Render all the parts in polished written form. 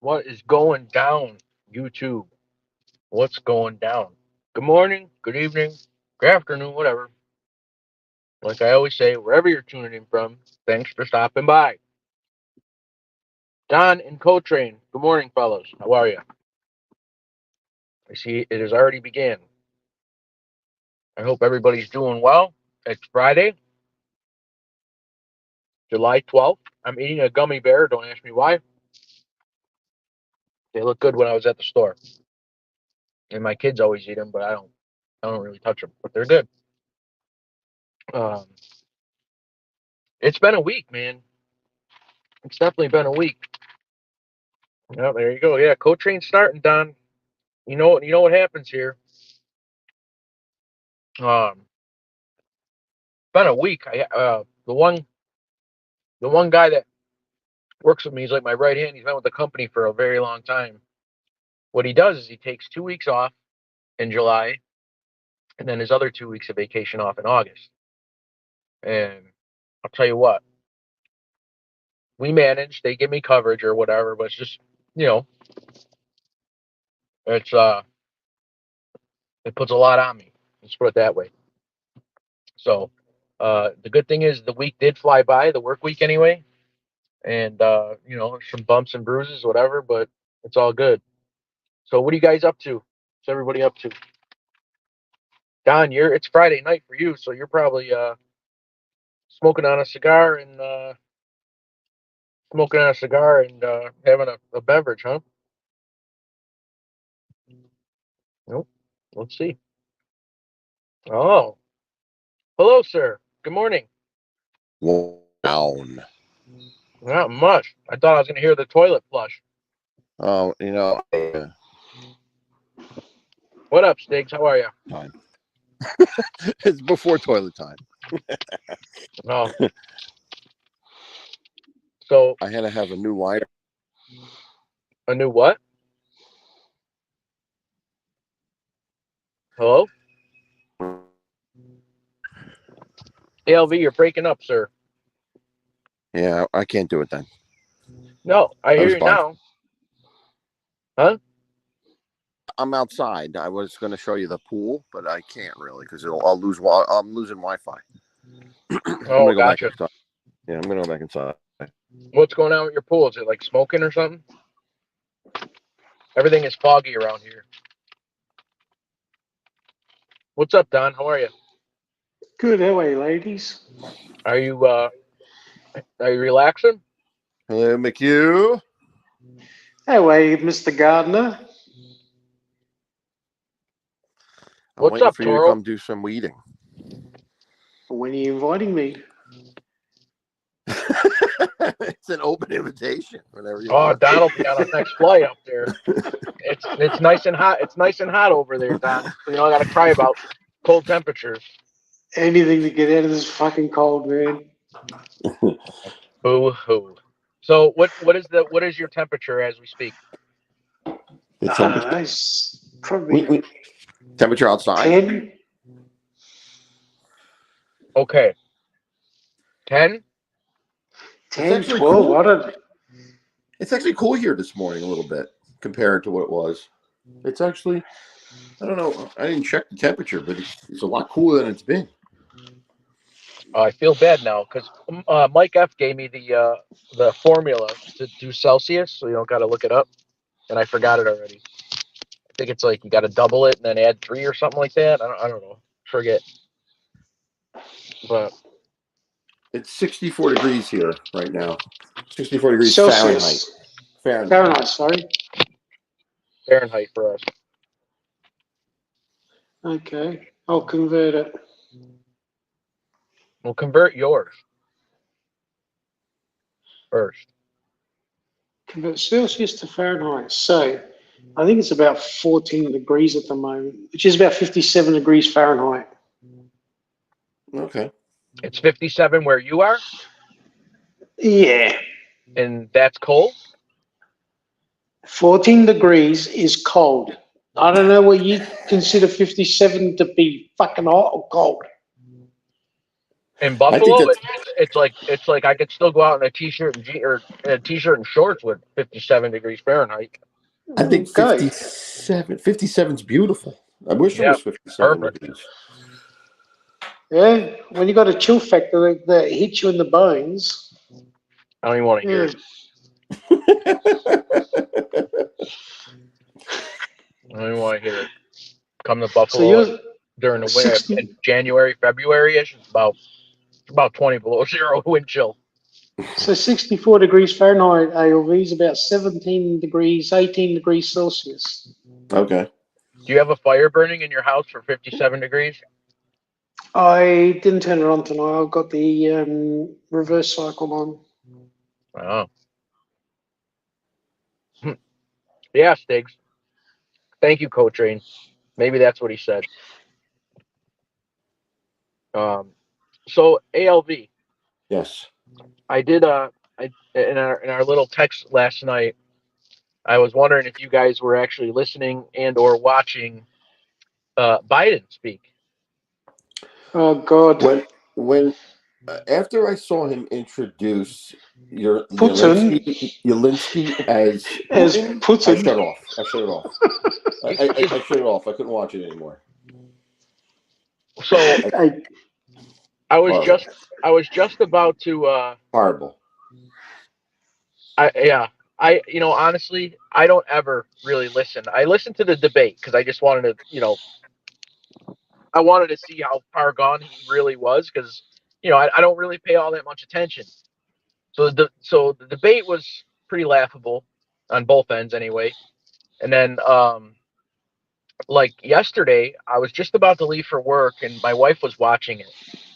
What is going down, YouTube? What's going down? Good morning, good evening, good afternoon, whatever. Like I always say, wherever you're tuning in from, thanks for stopping by. Don and Coltrane, good morning, fellows. How are you? I see it has already began. I hope everybody's doing well. It's Friday, July 12th. I'm eating a gummy bear. Don't ask me why. They look good when I was at the store. And my kids always eat them, but I don't really touch them. But they're good. Um, it's been a week, man. It's definitely been a week. Yeah, there you go. Yeah, Coltrane's starting, Don. You know what happens here. Been a week. The one guy that works with me is like my right hand. He's been with the company for a very long time. What he does is he takes 2 weeks off in July, and then his other 2 weeks of vacation off in August. And I'll tell you what, we manage. They give me coverage or whatever, but it's just you know, it's it puts a lot on me. Let's put it that way. So the good thing is the week did fly by, the work week anyway, and some bumps and bruises, whatever, but it's all good. So what are you guys up to? What's everybody up to? Don, it's Friday night for you, so you're probably smoking on a cigar and having a beverage, huh? Nope. Let's see. Oh, hello, sir. Good morning. Down. Not much. I thought I was going to hear the toilet flush. Oh, What up, Stiggs? How are you? time. It's before toilet time. Oh. So I had to have a new lighter. a new what? Hello? ALV, you're breaking up, sir. Yeah, I can't do it then. No, I hear you now. Huh? I'm outside. I was going to show you the pool, but I can't really because I'll lose. I'm losing Wi-Fi. Oh, gotcha. I'm going to go back inside. What's going on with your pool? Is it like smoking or something? Everything is foggy around here. What's up, Don? How are you? Good. How are you, ladies? Are you relaxing? Hello, McHugh. How are you, Mr. Gardner? What's up, for you Toro? to come do some weeding. When are you inviting me? It's an open invitation. Whenever you Oh, want. Don will be on his next flight up there. It's nice and hot. It's nice and hot over there, Don. So I got to cry about cold temperatures. Anything to get out of this fucking cold, man. Boo hoo. So what is your temperature as we speak? It's probably temperature outside. 10. Okay. 10? 10, 12. Cool. It's actually cool here this morning a little bit compared to what it was. It's actually, I don't know. I didn't check the temperature, but it's a lot cooler than it's been. I feel bad now because Mike F gave me the formula to do Celsius, so you don't got to look it up, and I forgot it already. I think it's like you got to double it and then add 3 or something like that. I don't know. Forget. But it's 64 degrees here right now. 64 degrees Celsius. Fahrenheit. Sorry. Fahrenheit for us. Okay, I'll convert it. We'll convert yours first. Convert Celsius to Fahrenheit. So I think it's about 14 degrees at the moment, which is about 57 degrees Fahrenheit. Okay. It's 57 where you are? Yeah. And that's cold? 14 degrees is cold. I don't know what you consider 57 to be fucking hot or cold. In Buffalo, it's like I could still go out in a t-shirt or a t-shirt and shorts with 57 degrees Fahrenheit. I think Go. 57 is beautiful. I wish it Yeah, was 57 perfect. degrees. Yeah, when you got a chill factor that hits you in the bones. I don't even want to hear Yeah. it. I don't even want to hear it. Come to So Buffalo you're during the winter 60. in January, February-ish. It's about 20 below zero wind chill. So 64 degrees Fahrenheit ALV is about 17 degrees, 18 degrees Celsius. Okay. Do you have a fire burning in your house for 57 degrees? I didn't turn it on tonight. I've got the reverse cycle on. Oh. Yeah, Stiggs. Thank you, Coltrane. Maybe that's what he said. So ALV, Yes. I did in our little text last night, I was wondering if you guys were actually listening and or watching Biden speak. Oh, God. When after I saw him introduce Putin Yelinsky as as Putin, I Putin. shut off. I shut it off. I shut it off. I couldn't watch it anymore. So Hey, I was Horrible. just about to Horrible. I honestly I don't ever really listen. I listened to the debate because I just wanted to I wanted to see how far gone he really was because I don't really pay all that much attention. So the debate was pretty laughable on both ends anyway. And then like yesterday, I was just about to leave for work and my wife was watching it.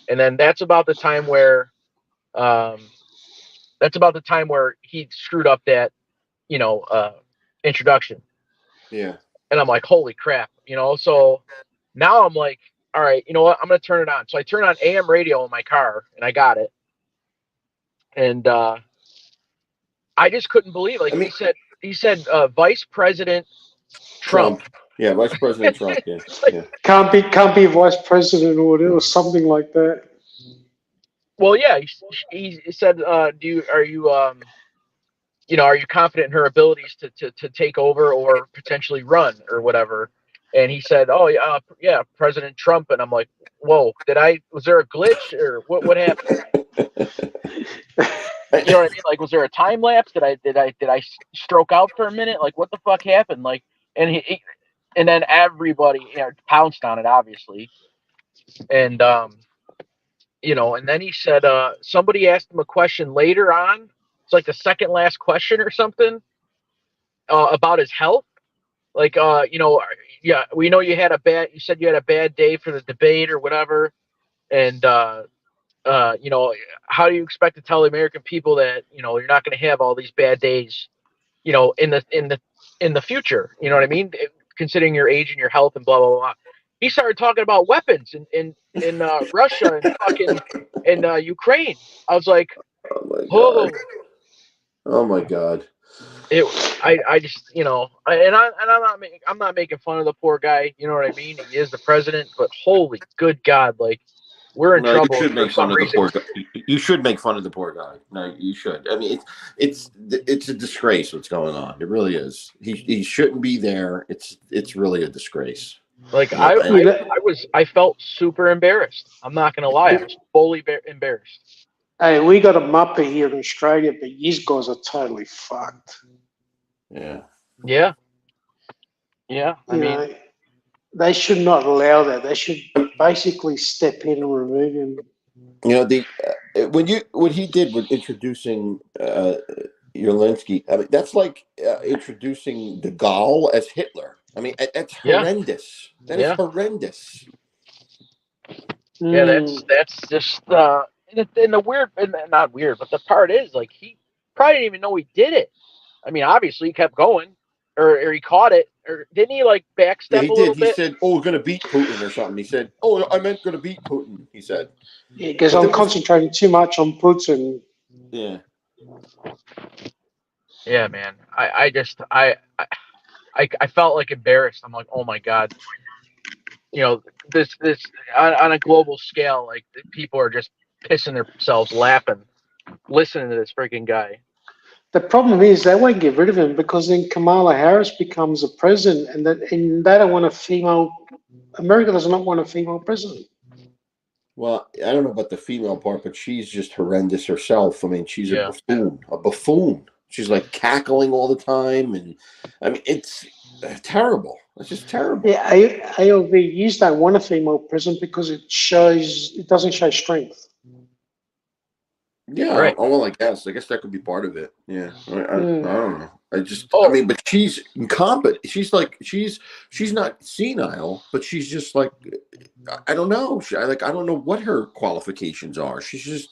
And then that's about the time where he screwed up that introduction. Yeah. And I'm like, holy crap. So now I'm like, all right, you know what? I'm going to turn it on. So I turn on AM radio in my car and I got it. And I just couldn't believe it. Like I mean, he said Vice President Trump. Trump. Yeah, Vice President Trump. Yeah. It's like, Yeah. can't be a vice president or whatever, or something like that. well, yeah, he said, are you confident in her abilities to take over or potentially run or whatever? And he said, oh yeah, President Trump. And I'm like, whoa, was there a glitch or what happened? You know what I mean? Like, was there a time lapse? Did I stroke out for a minute? Like, what the fuck happened? Like, and then everybody pounced on it, obviously. And and then he said somebody asked him a question later on. It's like the second last question or something about his health. Like, yeah, we know you said you had a bad day for the debate or whatever, and how do you expect to tell the American people that you're not going to have all these bad days, in the future? You know what I mean? Considering your age and your health and blah blah blah. He started talking about weapons in Russia and fucking in Ukraine. I was like, Oh my oh, God. Oh my God. I just I'm not making fun of the poor guy. You know what I mean? He is the president, but holy good God, like we're in No, you trouble should for make some fun of the reason. poor guy. You should make fun of the poor guy. No, you should. I mean, it's a disgrace what's going on. It really is. He shouldn't be there. It's really a disgrace. Like Yeah, I felt super embarrassed. I'm not gonna lie, I was fully embarrassed. Hey, we got a Muppet here in Australia, but these guys are totally fucked. yeah. Yeah. I You mean, know, they should not allow that. They should basically step in and remove him. You know what he did with introducing Yerlinsky. I mean, that's like introducing De Gaulle as Hitler. I mean, that's Yeah. horrendous. That is Yeah. horrendous. Yeah, that's just and the weird, and not weird, but the part is like he probably didn't even know he did it. I mean, obviously he kept going, or he caught it, or didn't he like Yeah, backstep he a little did. He bit? said, "Oh, we're going to beat Putin" or something. He said, "Oh, I meant going to beat Putin." He said, Yeah, because But I'm there was- concentrating too much on Putin. "Yeah, Yeah, man. I felt like embarrassed. I'm like, oh my God, this on a global scale, like people are just pissing themselves laughing, listening to this freaking guy. The problem is they won't get rid of him because then Kamala Harris becomes a president, and they don't want a female. America does not want a female president. Well, I don't know about the female part, but she's just horrendous herself. I mean, she's Yeah. a buffoon. She's like cackling all the time, and I mean, it's terrible. It's just terrible. Yeah, ALV don't want a female president because it doesn't show strength. Yeah, Right. oh, well, I guess that could be part of it. Yeah, I don't know. Oh. I mean, but she's incompetent. She's like, she's not senile, but she's just like, I don't know. I don't know what her qualifications are. She's just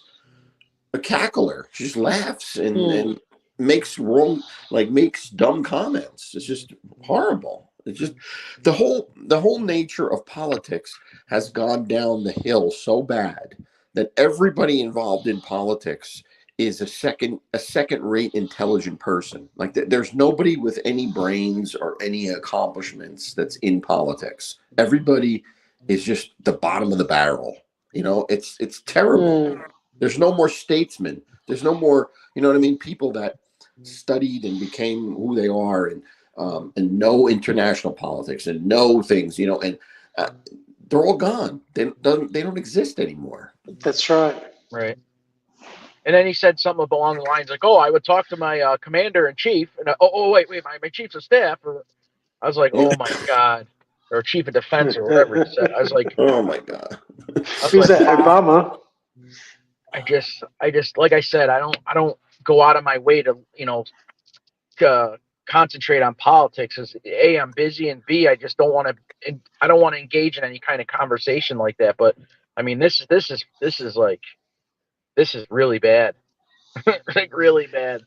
a cackler. She just laughs and makes dumb comments. It's just horrible. It's just the whole nature of politics has gone down the hill so bad that everybody involved in politics is a second-rate intelligent person. Like there's nobody with any brains or any accomplishments that's in politics. Everybody is just the bottom of the barrel. You know, it's terrible. There's no more statesmen. There's no more, you know what I mean, people that studied and became who they are and know international politics and know things, you know, and they're all gone. They don't exist anymore. That's right. Right. And then he said something along the lines like, "Oh, I would talk to my commander in chief." And wait, my chief of staff. Or I was like, "Oh my god," or chief of defense or whatever he said. I was like, "Oh my god." Who's that? Obama. I just like I said, I don't go out of my way to concentrate on politics. As A, I'm busy, and B, I just don't want to engage in any kind of conversation like that. But I mean, this is really bad. Like really bad.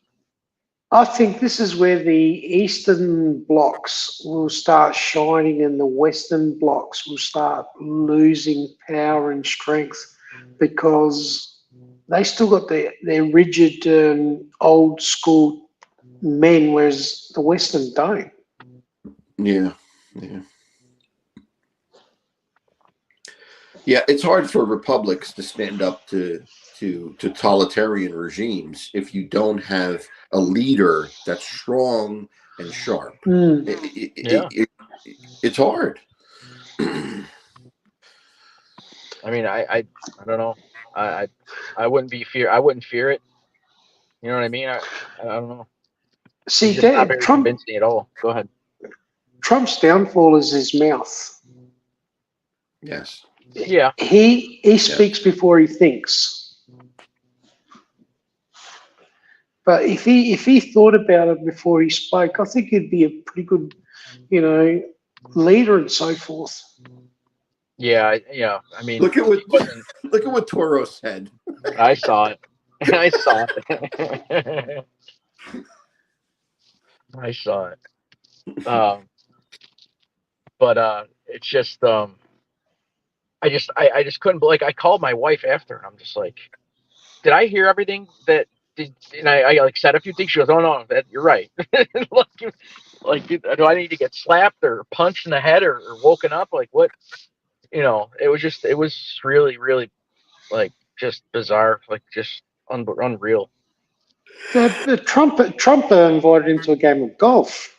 I think this is where the Eastern blocs will start shining and the Western blocs will start losing power and strength because they still got their rigid old school men, whereas the Western don't. Yeah. Yeah, it's hard for republics to stand up to totalitarian regimes if you don't have a leader that's strong and sharp. It's hard. I mean, I don't know. I wouldn't fear it. You know what I mean? I don't know. See, Trump Trump convinced me at all. Go ahead. Trump's downfall is his mouth. Yes. Yeah. He speaks before he thinks. But if he thought about it before he spoke, I think he'd be a pretty good, leader and so forth. Yeah. I mean, look at what Toro said. I saw it. I saw it. I saw it. But it's just I just couldn't. Like, I called my wife after, and I'm just like, did I hear everything that? And I like said a few things. She goes, "Oh no, you're right." like, do I need to get slapped or punched in the head or woken up? Like, what? It was really, really, like, just bizarre, like, just unreal. The Trump invited him to a game of golf.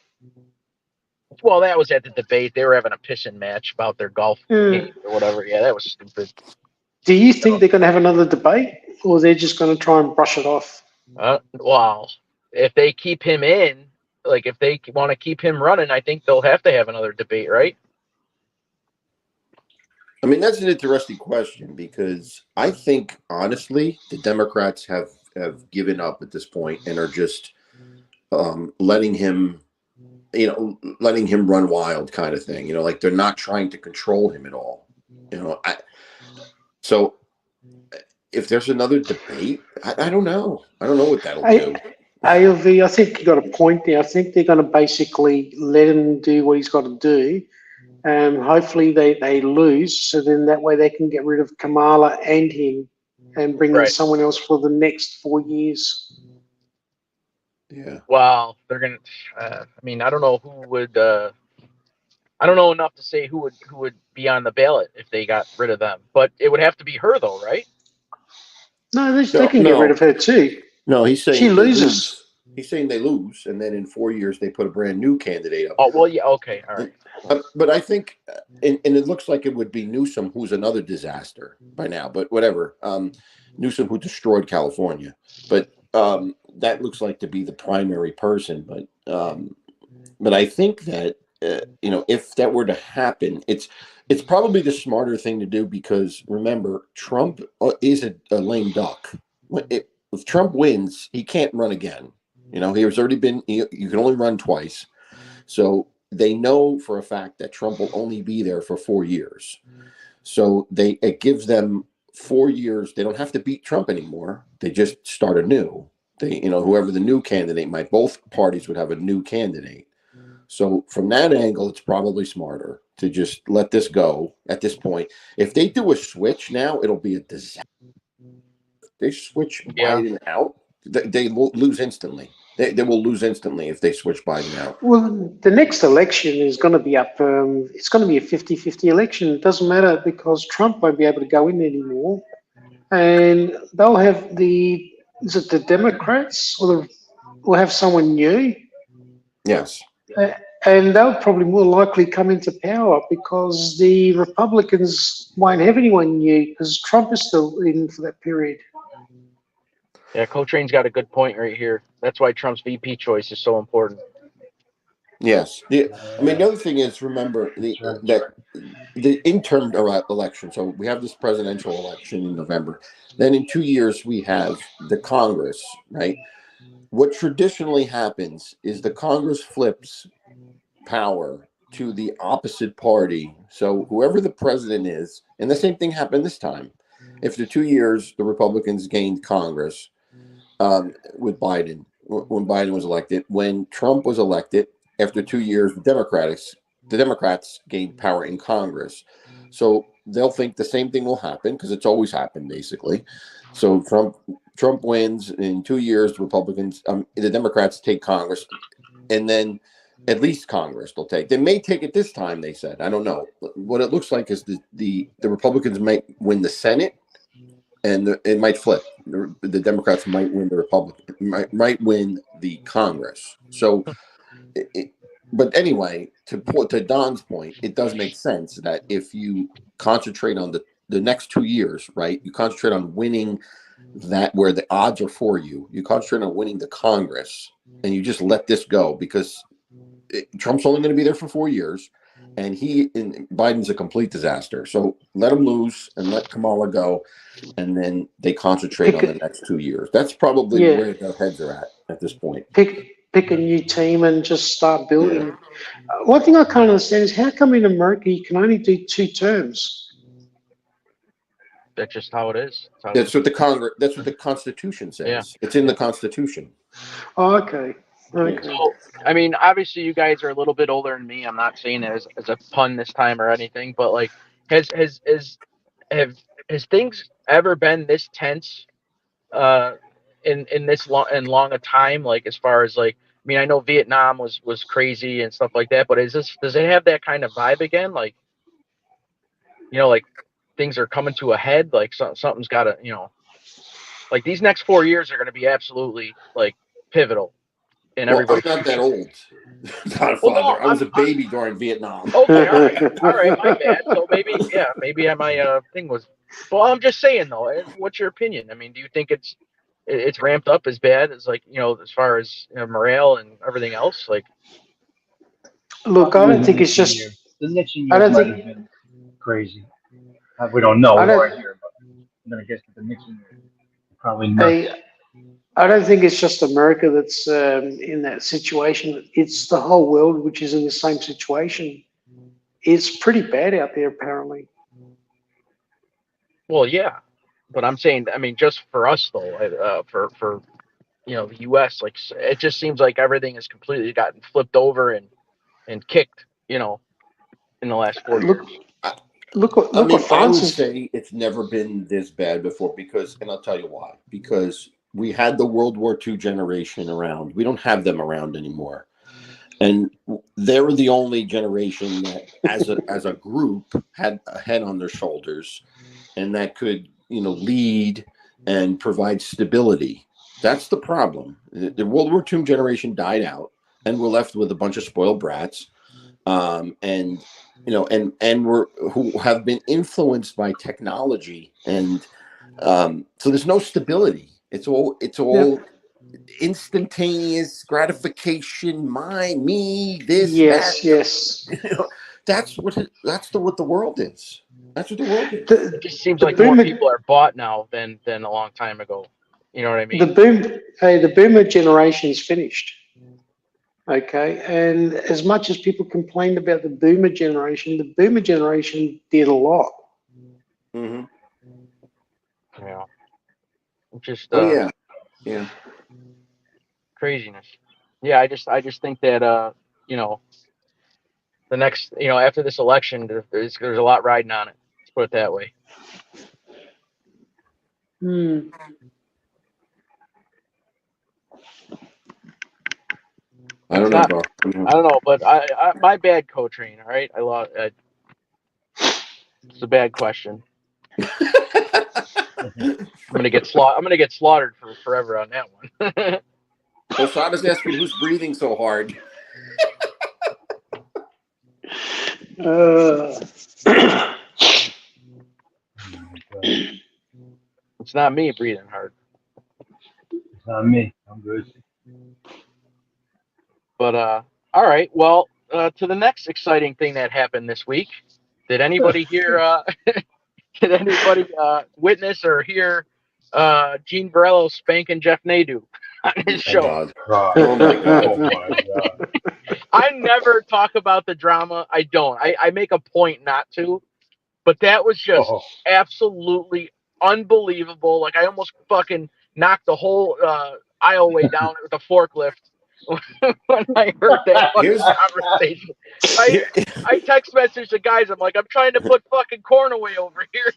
Well, that was at the debate. They were having a pissing match about their golf game or whatever. Yeah, that was stupid. Do you think they're going to have another debate, or they're just going to try and brush it off? Well, if they keep him in, like if they want to keep him running, I think they'll have to have another debate, right? I mean, that's an interesting question because I think, honestly, the Democrats have given up at this point and are just letting him run wild kind of thing. Like they're not trying to control him at all. So if there's another debate, I don't know. I don't know what that'll do. ALV, I think you got a point there. I think they're going to basically let him do what he's got to do. And hopefully they lose. So then that way they can get rid of Kamala and him and bring in someone else for the next 4 years. Yeah. Well, they're going to, I mean, I don't know who would, I don't know enough to say who would be on the ballot if they got rid of them, but it would have to be her though, right? No, they can get rid of her too. No, he's saying She they loses. lose. He's saying they lose, and then in 4 years they put a brand new candidate up. Oh well, yeah, okay, all right. But I think, and it looks like it would be Newsom, who's another disaster by now. But whatever, Newsom, who destroyed California. But that looks like to be the primary person. But I think that if that were to happen, it's probably the smarter thing to do, because remember, Trump is a lame duck. If Trump wins, he can't run again. He has already been. You can only run twice, so they know for a fact that Trump will only be there for 4 years. So it gives them 4 years. They don't have to beat Trump anymore. They just start anew. Whoever the new candidate might, both parties would have a new candidate. So from that angle, it's probably smarter to just let this go at this point. If they do a switch now, it'll be a disaster. They switch Biden out, they will lose instantly. They will lose instantly if they switch Biden out. Well, the next election is going to be up. It's going to be a 50-50 election. It doesn't matter, because Trump won't be able to go in anymore. And they'll have is it the Democrats, or will have someone new? Yes. And they'll probably more likely come into power, because the Republicans won't have anyone new, because Trump is still in for that period. Yeah, Coltrane's got a good point right here. That's why Trump's VP choice is so important. Yes. The other thing is, remember that the interim election. So we have this presidential election in November. Then in 2 years we have the Congress, right? What traditionally happens is the Congress flips power to the opposite party. So whoever the president is, and the same thing happened this time. After 2 years, the Republicans gained Congress with Biden, when Biden was elected. When Trump was elected, after 2 years, the Democrats gained power in Congress. So they'll think the same thing will happen, because it's always happened, basically. So Trump wins in 2 years. The Democrats take Congress, and then at least Congress they'll take. They may take it this time, they said. I don't know. What it looks like is the Republicans might win the Senate, and it might flip. The Democrats might win might win the Congress. So, but anyway, to Don's point, it does make sense that if you concentrate on the next 2 years, right? You concentrate on winning that where the odds are for you. You concentrate on winning the Congress, and you just let this go, because Trump's only going to be there for 4 years, and Biden's a complete disaster. So let him lose and let Kamala go, and then they concentrate on the next 2 years. That's probably where their heads are at this point. Pick a new team and just start building. Yeah. One thing I can't understand is, how come in America you can only do 2 terms? That's just how it is. That's what the Constitution says. Yeah. It's in the Constitution. Oh, okay. Okay. So, obviously you guys are a little bit older than me. I'm not saying it as a pun this time or anything, but like, has things ever been this tense in this long a time? Like, as far as like, I know Vietnam was crazy and stuff like that, but does it have that kind of vibe again? Like, like things are coming to a head. Like something's got to, like these next 4 years are going to be absolutely like pivotal. And I'm not that old. Godfather. I was a baby during Vietnam. Okay, all right, my bad. So maybe my thing was. Well, I'm just saying though. What's your opinion? Do you think it's ramped up as bad as like as far as morale and everything else? Like, look, I don't think it's just. The Nixon years might have been crazy. We don't know right here, but I'm gonna guess that the Nixon years probably not. I don't think it's just America that's in that situation. It's the whole world which is in the same situation. It's pretty bad out there, apparently. Well, yeah, but I'm saying, just for us though, for the U.S., like it just seems like everything has completely gotten flipped over and kicked, in the last 4 years. Look what I would say it's never been this bad before, and I'll tell you why. Because we had the World War II generation around. We don't have them around anymore. And they were the only generation that, as a group, had a head on their shoulders, and that could, lead and provide stability. That's the problem. The World War II generation died out, and we're left with a bunch of spoiled brats, and we're who have been influenced by technology, and so there's no stability. It's all instantaneous gratification. Me, this, Yes, that. yes. That's what the world is. That's what the world is. The, It just seems the like more boomer, people are bought now than a long time ago. You know what I mean? the boomer generation's finished. Okay, and as much as people complained about the boomer generation did a lot. Mm-hmm. Yeah. Just Oh yeah, yeah. craziness. Yeah, I just think that you know, the next, after this election, there's a lot riding on it. Let's put it that way. Hmm. I don't It's know, not. bro. I don't know, but my bad co-train. All right, I lost. It's a bad question. I'm gonna get slaughtered for forever on that one. Osada's asking who's breathing so hard. Uh, It's not me breathing hard. It's not me. I'm good. But all right. Well, to the next exciting thing that happened this week. Did anybody hear? Did anybody witness or hear Gene Varello spanking Jeff Nadu on his Oh, show? God. God. Oh my God. Oh my God. I never talk about the drama. I don't. I make a point not to. But that was just Oh, absolutely unbelievable. Like I almost fucking knocked the whole aisleway down with a forklift when I heard that fucking Here's- conversation. I text message the guys. I'm like, I'm trying to put fucking corn away over here.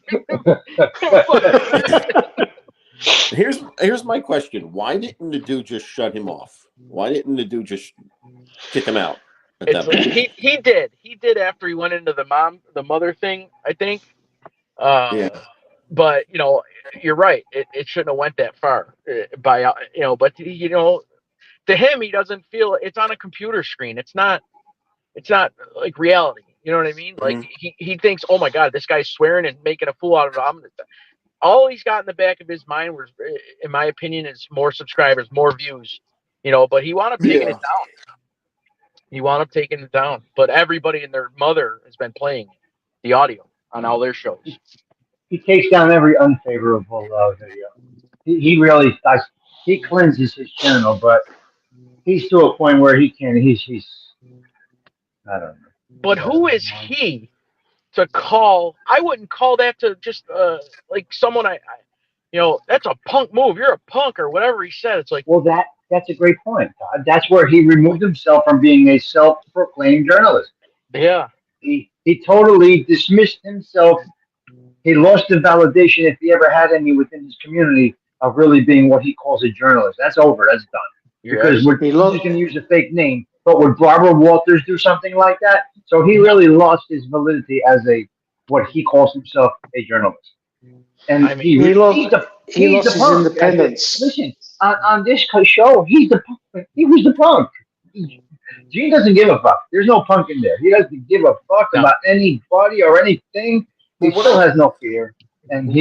Here's my question. Why didn't the dude just shut him off? Why didn't the dude just kick him out at that point? He did after he went into the mother thing, I think. Yeah. But you're right. It shouldn't have went that far. But to him, he doesn't feel it's on a computer screen. It's not like reality. You know what I mean? Like he thinks, oh my God, this guy's swearing and making a fool out of him. All he's got in the back of his mind was, in my opinion, is more subscribers, more views. But he wound up taking it down. He wound up taking it down. But everybody and their mother has been playing the audio on all their shows. he takes down every unfavorable video. He really does. He cleanses his channel, but he's to a point where he's I don't know. But who is he to call? I wouldn't call that to just like someone that's a punk move. You're a punk or whatever he said. It's like, Well, that's a great point, Todd. That's where he removed himself from being a self-proclaimed journalist. yeah, He totally dismissed himself. He lost the validation, if he ever had any within his community, of really being what he calls a journalist. That's over. That's done. Because we're just going to use a fake name. But would Barbara Walters do something like that? So he really lost his validity as what he calls himself, a journalist. And he lost his punk. independence. Listen, on this show, he's the punk. He was the punk. Gene doesn't give a fuck. There's no punk in there. He doesn't give a fuck about anybody or anything. He still has no fear, and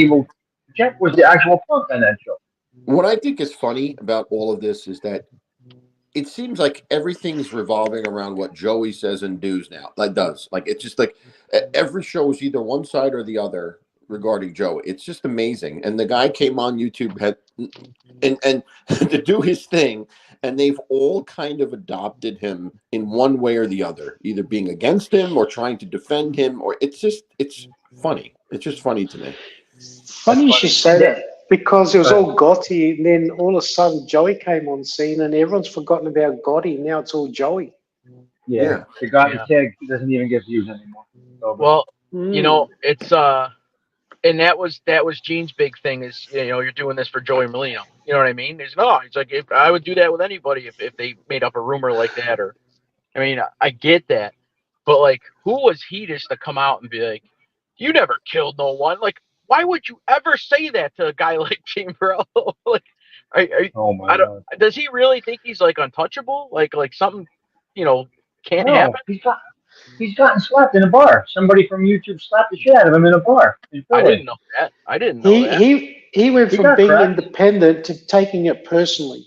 Jeff was the actual punk on that show. What I think is funny about all of this is that it seems like everything's revolving around what Joey says and does now. Like it's just like every show is either one side or the other regarding Joey. It's just amazing. And the guy came on YouTube and to do his thing, and they've all kind of adopted him in one way or the other, either being against him or trying to defend him, or it's funny. It's just funny to me. Funny you should say that, because it was all Gotti, and then all of a sudden Joey came on scene, and everyone's forgotten about Gotti. Now it's all Joey. Yeah. The guy tag doesn't even get views anymore. So, well, it's and that was Gene's big thing is you're doing this for Joey Molino. You know what I mean? He's like, if I would do that with anybody if they made up a rumor like that, or I get that, but like, who was he just to come out and be like, you never killed no one? Like, why would you ever say that to a guy like Gene Barello? Like, Oh my I don't. God. Does he really think he's like untouchable? Like something, can't No, happen? he's gotten slapped in a bar. Somebody from YouTube slapped the shit out of him in a bar in I Philly. didn't know that. I didn't know He that. he went He from got being cracked. independent to taking it personally.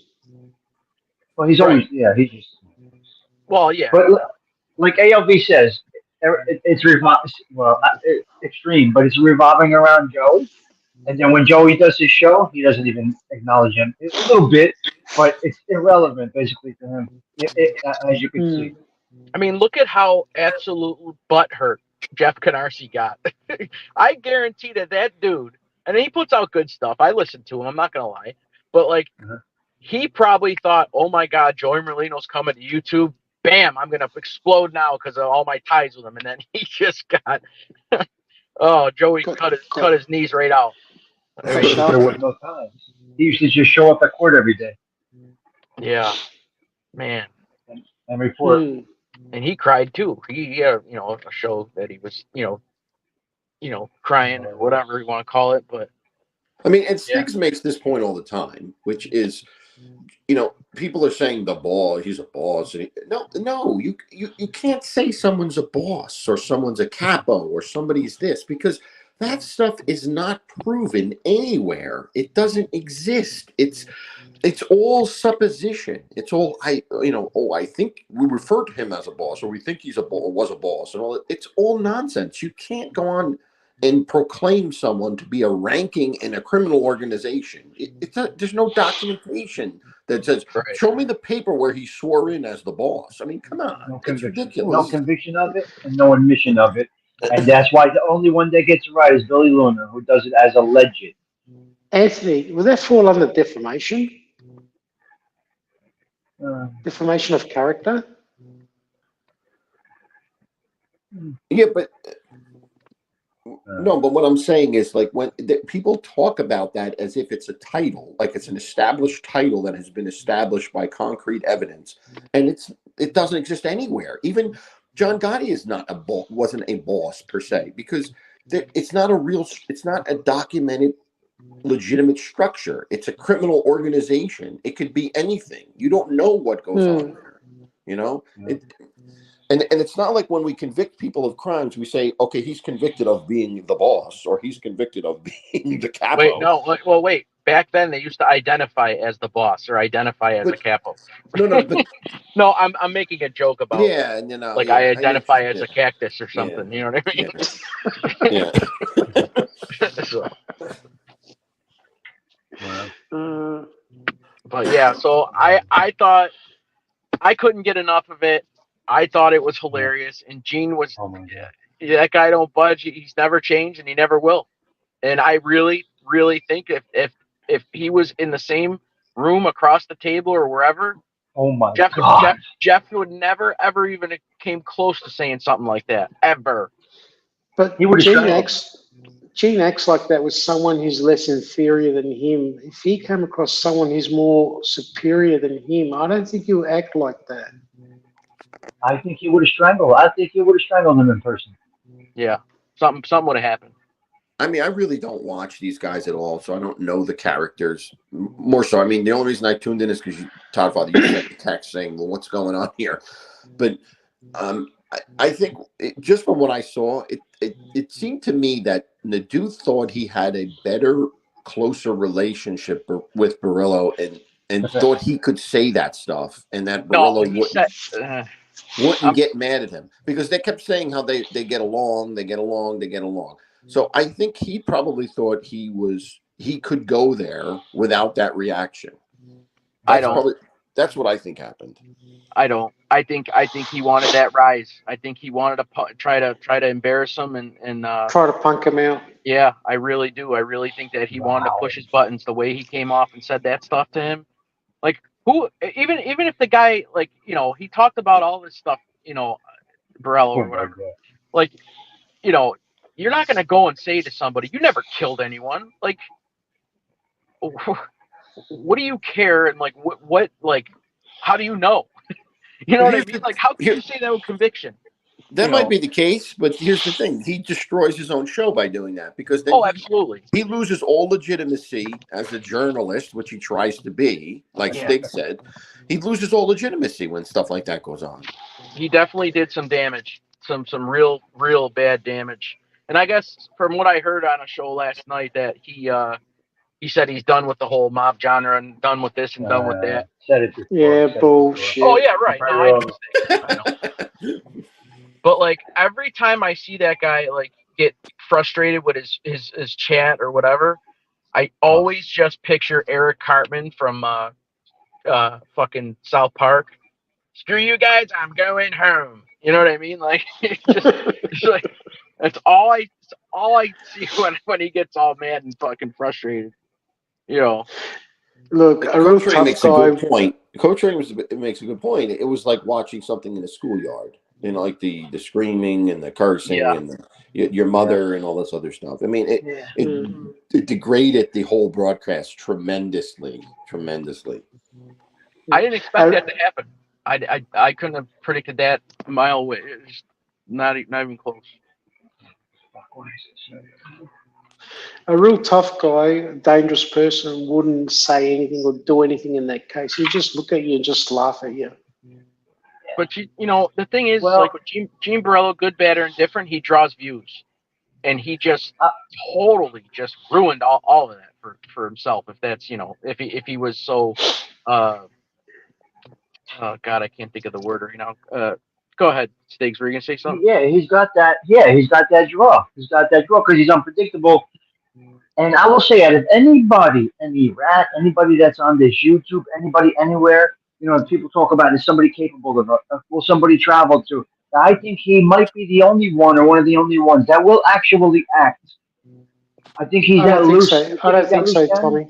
Well, he's always he's just. Well, yeah. But like ALV says, it's extreme, but it's revolving around Joey. And then when Joey does his show, he doesn't even acknowledge him a little bit, but it's irrelevant basically to him, as you can see. I mean, look at how absolute butthurt Jeff Canarsie got. I guarantee that dude, and he puts out good stuff. I listen to him. I'm not gonna lie, but like, he probably thought, "Oh my God, Joey Merlino's coming to YouTube. Bam! I'm gonna explode now because of all my ties with him." And then he just got, Joey cut his knees right out. Especially if there was no time. He used to just show up at court every day. Yeah, man. And report. And he cried too. He had, a show that he was, crying or whatever you want to call it. But I mean, and Stiggs makes this point all the time, which is, people are saying he's a boss. And no, you can't say someone's a boss or someone's a capo or somebody's this, because that stuff is not proven anywhere. It doesn't exist. It's all supposition. It's all I think we refer to him as a boss, or we think he's was a boss, and all that. It's all nonsense. You can't go on and proclaim someone to be a ranking in a criminal organization. There's no documentation that says, show me the paper where he swore in as the boss. I mean, come on. No It's conviction. ridiculous. No conviction of it and no admission of it. And that's why the only one that gets it right is Billy Luna, who does it as alleged. Anthony, will that fall under defamation? Defamation of character? Yeah, but no, but what I'm saying is, like, when people talk about that as if it's a title, like it's an established title that has been established by concrete evidence, and it doesn't exist anywhere. Even John Gotti is wasn't a boss per se, because it's not a documented, legitimate structure. It's a criminal organization. It could be anything. You don't know what goes on there. And it's not like when we convict people of crimes, we say, okay, he's convicted of being the boss, or he's convicted of being the capo. Wait, no. Well, wait. Back then, they used to identify as the boss or identify as a capo. No, but no, I'm making a joke about. Yeah, and I identify as a cactus or something. You know what I mean? Yeah. So. But yeah, so I thought I couldn't get enough of it. I thought it was hilarious, and Gene was that guy don't budge. He's never changed, and he never will. And I really, really think if he was in the same room across the table or wherever, Jeff would never ever even came close to saying something like that ever. But Gene acts like that with someone who's less inferior than him. If he came across someone who's more superior than him, I don't think he'll act like that. I think he would have strangled. I think he would have strangled him in person. Yeah, something would have happened. I mean, I really don't watch these guys at all, so I don't know the characters. More so, I mean, the only reason I tuned in is because Todd Father, you sent a text saying, "Well, what's going on here?" But I think just from what I saw, it seemed to me that Nadeau thought he had a better, closer relationship with Barello, and thought he could say that stuff, and that Barello wouldn't get mad at him, because they kept saying how they get along, they get along. So I think he probably thought he could go there without that reaction. That's what I think happened. I don't. I think he wanted that rise. I think he wanted to try to embarrass him and try to punk him out. Yeah, I really do. I really think that he wanted to push his buttons. The way he came off and said that stuff to him, like even if the guy, like, he talked about all this stuff, Barello or whatever, like, you're not gonna go and say to somebody, you never killed anyone. Like, what do you care? And like, what like, how do you know? You know what I mean? Like, how can you say that with conviction? That might be the case, but here's the thing: he destroys his own show by doing that because then absolutely. he loses all legitimacy as a journalist, which he tries to be. Like Stig said, he loses all legitimacy when stuff like that goes on. He definitely did some damage, some real bad damage. And I guess from what I heard on a show last night that he said he's done with the whole mob genre and done with this and done with that. Said it before. Yeah, bullshit. Oh yeah, right. No, I know. But like every time I see that guy like get frustrated with his chat or whatever, I always just picture Eric Cartman from fucking South Park. Screw you guys, I'm going home. You know what I mean? Like it's like that's all I see when he gets all mad and fucking frustrated. You know. Look, a real tough makes a guy. good point. Coach Ray makes a good point. It was like watching something in the schoolyard. You know, like the screaming and the cursing and your mother and all this other stuff. I mean, it degraded the whole broadcast tremendously. I didn't expect that to happen. I couldn't have predicted that a mile away. It's not even close. A real tough guy, a dangerous person, wouldn't say anything or do anything in that case. He'd just look at you and just laugh at you. But you know, the thing is, like with Gene Borello, good, bad, or indifferent, he draws views, and he just totally just ruined all of that for himself. If that's if he was so, oh God, I can't think of the word right now. Go ahead, Stiggs. Were you gonna say something? Yeah, he's got that. Yeah, he's got that draw. He's got that draw because he's unpredictable. And I will say, out of anybody, anybody that's on this YouTube, anybody anywhere, people talk about is somebody capable of will somebody travel to? I think he might be the only one or one of the only ones that will actually act. I think he's that loose. I don't think so, Tommy.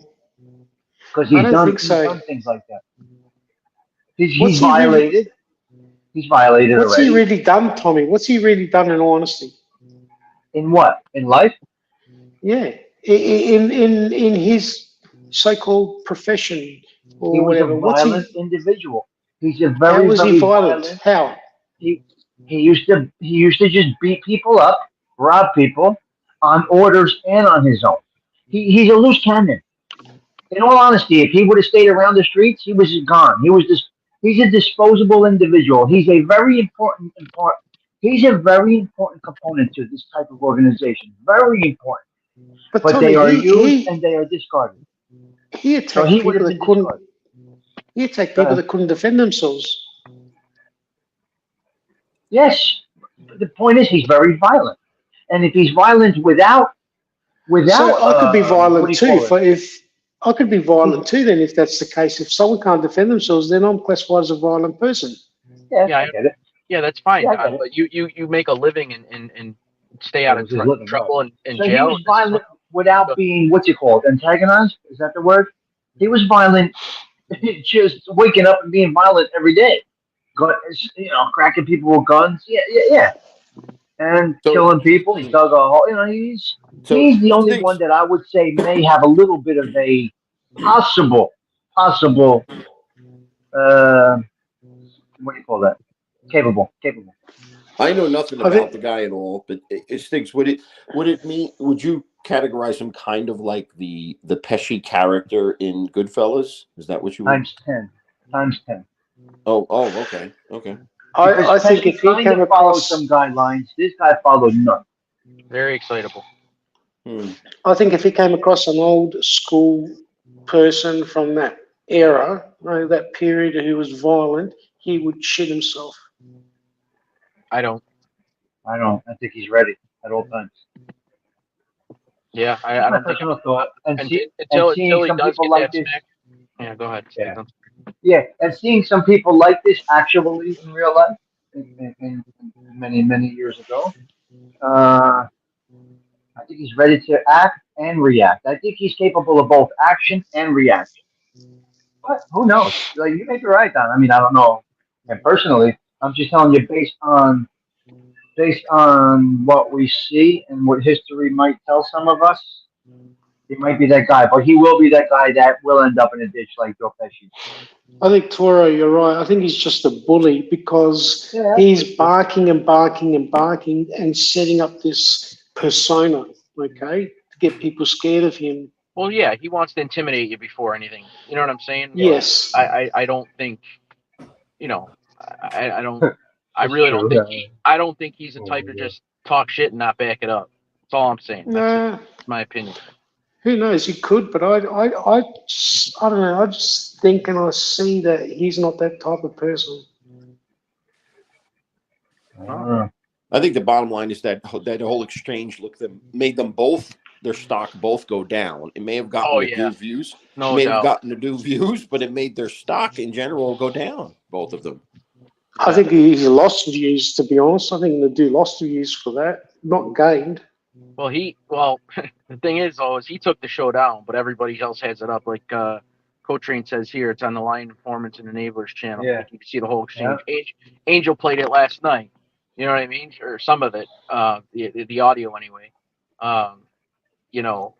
Because he's done things like that. He's violated. He's violated What's already. he really done, Tommy? What's he really done in all honesty? In what? In life? Yeah. In his so-called profession or he was whatever. a violent individual. He's a How was he violent? How? He used to just beat people up, rob people on orders and on his own. He's a loose cannon. In all honesty, if he would have stayed around the streets, he was gone. He's a disposable individual. He's a very important component to this type of organization. Very important. But Tommy, they are used and they are discarded. He attacked people that couldn't. He attacked people that couldn't defend themselves. Yes, the point is he's very violent, and if he's violent without, so I could be violent too. I could be violent too. Then, if that's the case, if someone can't defend themselves, then I'm classified as a violent person. Yeah, I get it. Yeah, that's fine. But you make a living and stay out of trouble and so jail. He was violent without being antagonized. Is that the word? He was violent, just waking up and being violent every day. Cracking people with guns. Yeah. And killing people. He dug a hole. He's the only one that I would say may have a little bit of a possible. What do you call that? Capable. I know nothing about the guy at all, but it stinks. Would you categorize him kind of like the Pesci character in Goodfellas? Is that what you would? Times 10. Oh, okay. I think if he came across some guidelines, this guy followed none. Very excitable. I think if he came across an old school person from that era, that period who was violent, he would shit himself. I don't. I think he's ready at all times. Yeah, I don't think. Thought. Until he does get that smack. Yeah, go ahead. Yeah, and seeing some people like this actually in real life, in many years ago, I think he's ready to act and react. I think he's capable of both action and reaction. But who knows? Like, you may be right, Don. I mean, I don't know. And personally, I'm just telling you based on what we see and what history might tell some of us. He might be that guy, but he will be that guy that will end up in a ditch like Joe Pesci. I think Toro, you're right. I think he's just a bully because Yeah. he's barking and barking and barking and setting up this persona, okay, to get people scared of him. Well, yeah, he wants to intimidate you before anything. You know what I'm saying? Yes. I don't think, you know, I don't, I really don't think I don't think he's the type to just talk shit and not back it up. That's all I'm saying. That's my opinion. Who knows? He could, but I don't know. I just think and I see that he's not that type of person. I think the bottom line is that whole exchange made them both, their stock both go down. It may have gotten reduced views. No may doubt. have gotten reduced views, but it made their stock in general go down, both of them. I think he lost views, to be honest. I think they do lost views for that, not gained. Well, the thing is, though, is he took the show down, but everybody else has it up. Like Co-Train says here, it's on the Lion Performance and Enablers channel. Yeah. Like, you can see the whole exchange. Yeah. Angel played it last night. You know what I mean? Or some of it, the audio anyway. You know,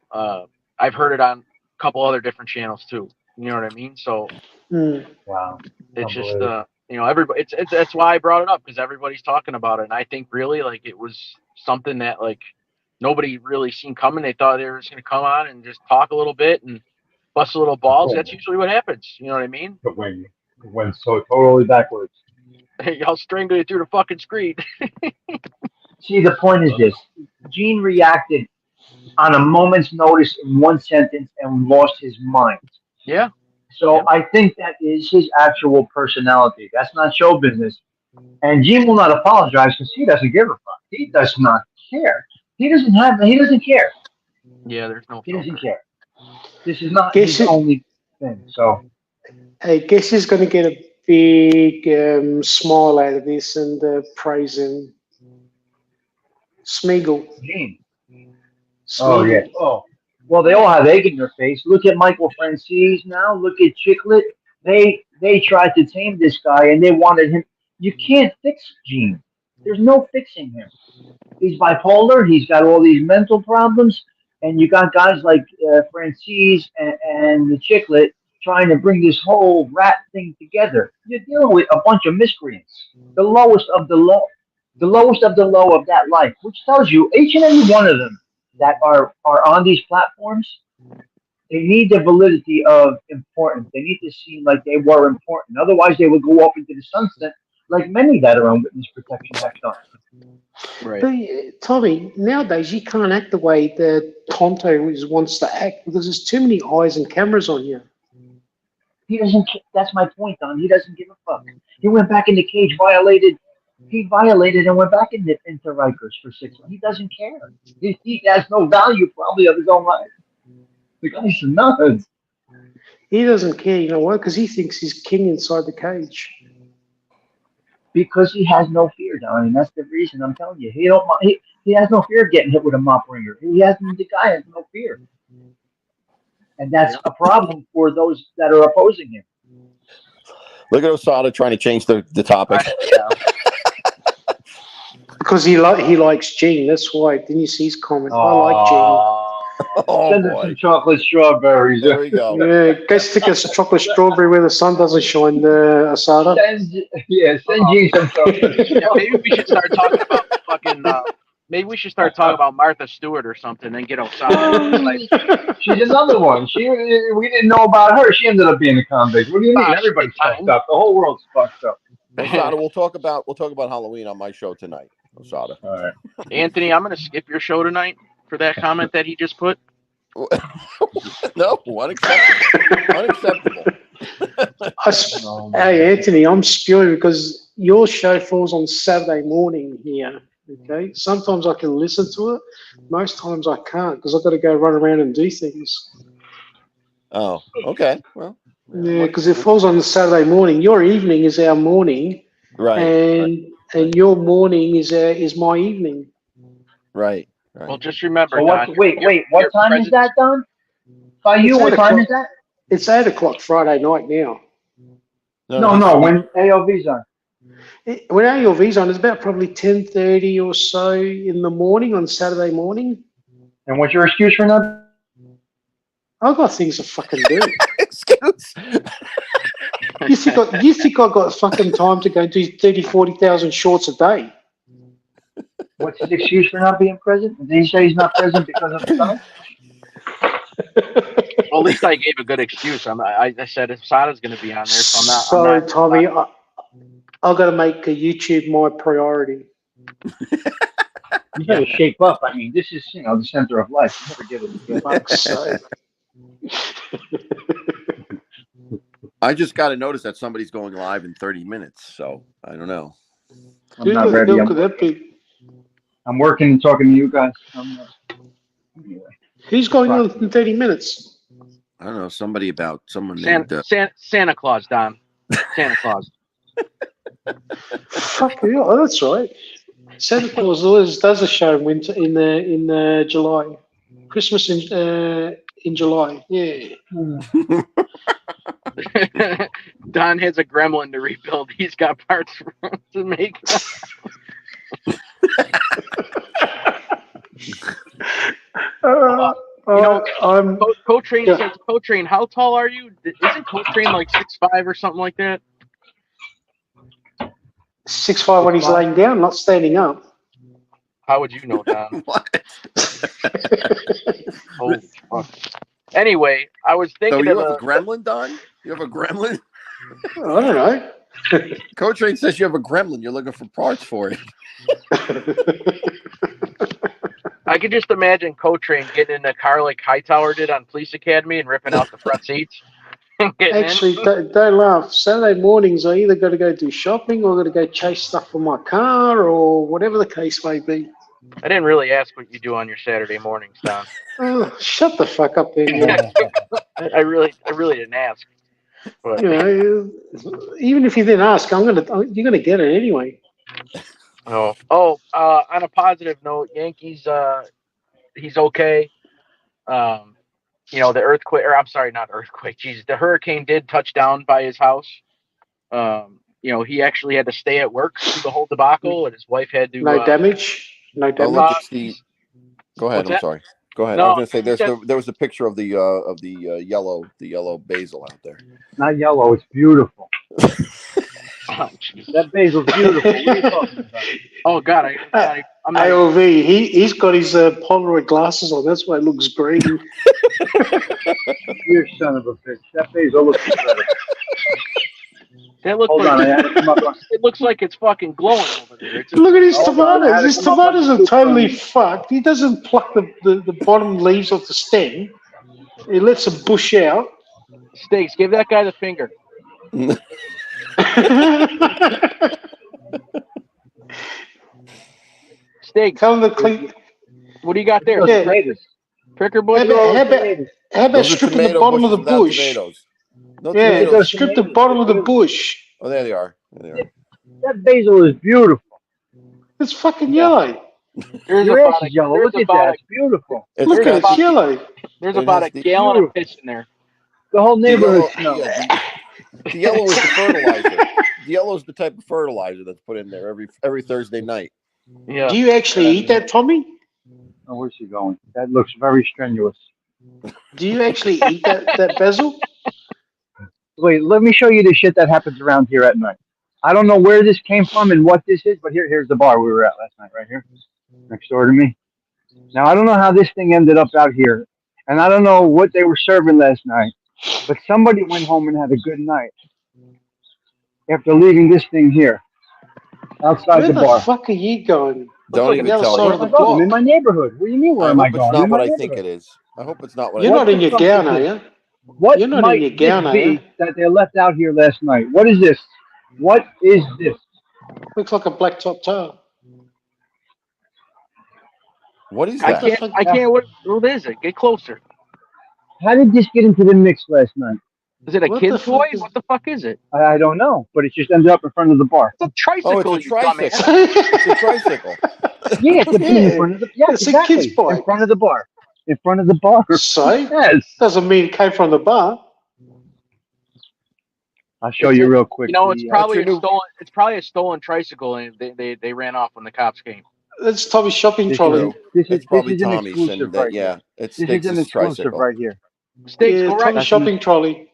I've heard it on a couple other different channels too. You know what I mean? So, wow, it's just you know, everybody. It's that's why I brought it up, because everybody's talking about it, and I think really like it was something that like nobody really seen coming. They thought they were just going to come on and just talk a little bit and bust a little balls. That's usually what happens. You know what I mean? But when it went so totally backwards. I'll strangle you through the fucking screen. See, the point is this. Gene reacted on a moment's notice in one sentence and lost his mind. Yeah. So I think that is his actual personality. That's not show business. And Gene will not apologize because he doesn't give a fuck. He does not care. He doesn't care. Yeah, there's no. He doesn't care. This is not his only thing. So I guess he's going to get a big smile out of this and praise him. Smeagol. Gene. Oh, yeah. Oh, well, they all have egg in their face. Look at Michael Franzese now. Look at Chiclet. They tried to tame this guy, and they wanted him. You can't fix Gene. There's no fixing him. He's bipolar. He's got all these mental problems, and you got guys like Franzese and the Chiclet trying to bring this whole rat thing together. You're dealing with a bunch of miscreants, the lowest of the low. The lowest of the low of that life, which tells you each and every one of them that are on these platforms, they need the validity of importance. They need to seem like they were important. Otherwise, they would go off into the sunset like many that are on witness protection have done. Right. But, Tommy, nowadays you can't act the way that Tonto wants to act because there's too many eyes and cameras on you. He doesn't. That's my point, Don. He doesn't give a fuck. He went back in the cage, He violated and went back into Rikers for 6 months. He doesn't care. He has no value probably of his own life. The guy's nuts. He doesn't care, you know why? Because he thinks he's king inside the cage. Because he has no fear, Don, and that's the reason I'm telling you. He has no fear of getting hit with a mop ringer. The guy has no fear. And that's a problem for those that are opposing him. Look at Osada trying to change the topic. Because he likes Gene, that's why. Didn't you see his comment? I like Gene. Send him some chocolate strawberries. There we go. Yeah, go stick a chocolate strawberry where the sun doesn't shine, Asada. Send Gene some chocolate. Yeah, maybe we should start talking about fucking. Maybe we should start talking about Martha Stewart or something and get Osada. She's another one. We didn't know about her. She ended up being a convict. What do you mean? Everybody's fucked up. The whole world's fucked up. Osada, we'll talk about Halloween on my show tonight. Osada. All right. Anthony, I'm going to skip your show tonight for that comment that he just put. No, unacceptable. Hey, Anthony, I'm spewing because your show falls on Saturday morning here. Okay, sometimes I can listen to it. Most times I can't because I've got to go run around and do things. Oh, okay. Well, yeah, because it falls on Saturday morning. Your evening is our morning, right? And your morning is my evening. Right. Well, just remember. So Don, wait. What time is that, Don? By you, what time is that? It's 8 o'clock Friday night now. No. When AOV's on. When AOV's on, it's about probably 10:30 or so in the morning on Saturday morning. And what's your excuse for that? I've got things to fucking do. Excuse. You think I got fucking time to go do 30, 40,000 shorts a day? What's his excuse for not being present? Did he say he's not present because of the sun? Well, at least I gave a good excuse. I said if Sada's going to be on there, so I'm not. Sorry, Tommy. I've got to make YouTube my priority. You better shape up. I mean, this is, the center of life. You never give it. Fuck's sake. I just got a notice that somebody's going live in 30 minutes, so I don't know. I'm not ready. I'm working and talking to you guys. Anyway. Who's going on in 30 minutes? I don't know. Somebody about someone named Santa Claus, Don. Santa Claus. Fuck yeah, oh, that's right. Santa Claus always does a show in July. Christmas in July. Yeah. Don has a gremlin to rebuild. He's got parts to make. Co-train says, Co-train, how tall are you? Isn't Co-train like 6'5" or something like that? 6'5" when he's laying down, not standing up. How would you know, Don? What? Oh, fuck. Anyway, I was thinking So you have a gremlin, Don? You have a gremlin? I don't know. Co-train says you have a gremlin. You're looking for parts for it. I could just imagine Co-train getting in a car like Hightower did on Police Academy and ripping out the front seats. Actually, don't laugh. Saturday mornings, I either got to go do shopping or got to go chase stuff for my car or whatever the case may be. I didn't really ask what you do on your Saturday mornings, Don. Oh, shut the fuck up, then. I really didn't ask. But Even if you didn't ask, you're gonna get it anyway. on a positive note, Yankees, he's okay. The earthquake, or I'm sorry, not earthquake. Jesus, the hurricane did touch down by his house. He actually had to stay at work through the whole debacle, and his wife had to. No damage. No damage. Look, go ahead. What's I'm that? sorry. Go ahead. No, I was going to say there was a picture of the yellow basil out there. Not yellow. It's beautiful. Oh, that basil's beautiful. What are you talking about? Oh God, I'm not. AOV. He's got his Polaroid glasses on. That's why it looks green. You son of a bitch. That basil looks incredible. That looks Hold like, on, I had to come up on. it looks like it's fucking glowing over there. It's just, Look at his Hold on, tomatoes. I had His to come up tomatoes on are totally fucked. He doesn't pluck the bottom leaves off the stem. He lets them bush out. Steaks, give that guy the finger. Steaks, Tell him to clean. what do you got there? Yeah. Tomatoes. Pricker bush? How about Those are stripping the tomato bottom of the bushes without bush? tomatoes. No Yeah, tomatoes. strip the bottom of the bush. Oh, there they are. There they are. That basil is beautiful. It's fucking yellow. There's Your about ass a, is yellow. there's Look at about that. a, It's beautiful. It's Look at it, got it's yellow. there's It about has a the- gallon of piss in there. The whole neighborhood Yeah, smells. the yellow is the fertilizer. The yellow is the type of fertilizer that's put in there every Thursday night. Yeah. Do you actually eat that, Tommy? Oh, where's she going? That looks very strenuous. Do you actually eat that basil? Wait, let me show you the shit that happens around here at night. I don't know where this came from and what this is, but here's the bar we were at last night, right here, next door to me. Now, I don't know how this thing ended up out here, and I don't know what they were serving last night, but somebody went home and had a good night after leaving this thing here, outside Where the the bar. fuck are you going? Don't like even the other tell side me. of the I'm in block. my neighborhood. What do you mean, where I am I hope it's going? not In what my I think neighborhood. it is. I hope it's not what You're I not think. in your What gown, the fuck are is you? What You're not in might your this gown, are be you? that they left out here last night? What is this? What is this? Looks like a black top towel. What is I that? can't, what is it? Get closer. How did this get into the mix last night? Is it a What kid's the fuck toy? is- What the fuck is it? I don't know, but it just ended up in front of the bar. It's a tricycle, Oh, it's a you dumbass. tricycle. It's a tricycle. Yeah, it's in front of the It's a exactly. kid's bike. In front of the bar. In front of the bar. So, Yes. doesn't mean it came from the bar. I'll show you real quick. You know, it's the, probably your new- It's probably a stolen tricycle, and they ran off when the cops came. That's Tommy's shopping this trolley. is, this It's is probably an Tommy's, exclusive and right here. yeah, it's This is an Sticks' exclusive tricycle. right here. Stakes, Yeah, go Tommy right. shopping trolley.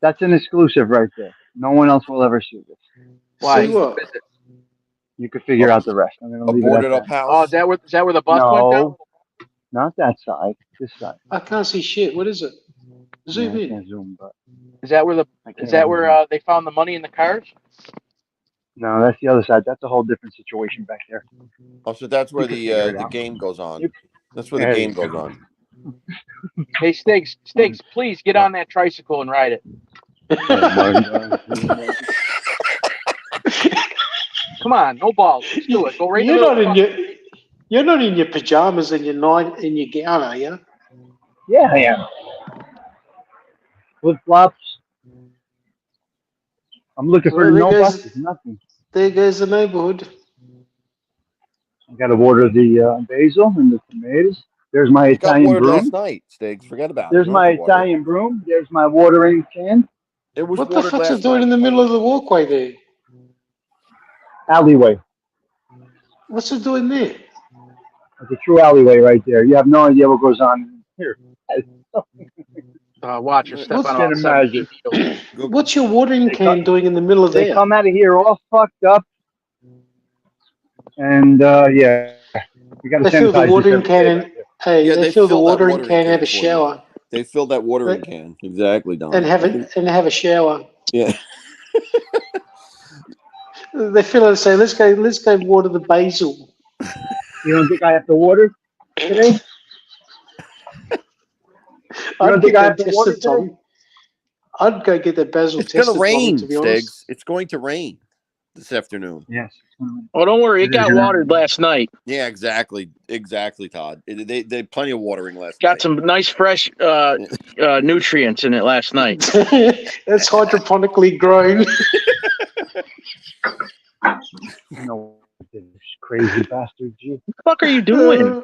That's an exclusive right there. No one else will ever see this. Why? See what? You could figure out the rest. I'm gonna A leave it at boarded that. up house. Oh, is that where the bus went down? No, not that side. This side. I can't see shit. What is it? Zoom Yeah, I in. can't zoom, but Is that where I can't is that zoom. where they found the money in the cars? No, that's the other side. That's a whole different situation back there. Oh, so that's where You can figure it the out. game goes on. You- That's where the There game you goes go. on. Hey, Stakes, please get on that tricycle and ride it. Come on, no balls. Let's do it. Go right You're to not the in you're not in your pajamas and your gown, are you? Yeah, I am. Flip flops. I'm looking for Well, no there goes- buses. Nothing. There goes the neighborhood. I got to water the basil and the tomatoes. There's my It got Italian watered broom. last night, Stiggs. Forget about it. There's You don't my have to water it. Italian broom. There's my watering can. It was What the watered fuck's last it doing night. in the middle of the walkway there? Alleyway. What's it doing there? It's a true alleyway right there. You have no idea what goes on here. watch her step What's on gonna all 7 magic? needles. What's your watering They can come- doing in the middle of They there? come out of here all fucked up. And yeah, you got to They fill the sanitize this watering every can day in. back there. Hey, Yeah, they they fill the fill that watering watering can, can have a for you. shower, They filled that watering Right. can. Exactly, Don. and have a shower. Yeah. They fill it and say, "Let's go water the basil." You don't think I have to water today? I'd don't think get I that have to water tested, Tommy. I'd go get that basil It's going tested, to rain, Tommy, to be honest. Stiggs. It's going to rain this afternoon. Yes. Oh, don't worry. It It is got gonna- watered last night. Yeah, exactly. Exactly, Todd. They had plenty of watering last Got night. some nice fresh nutrients in it last night. It's hydroponically grown. No, this crazy bastard. G. What the fuck are you doing?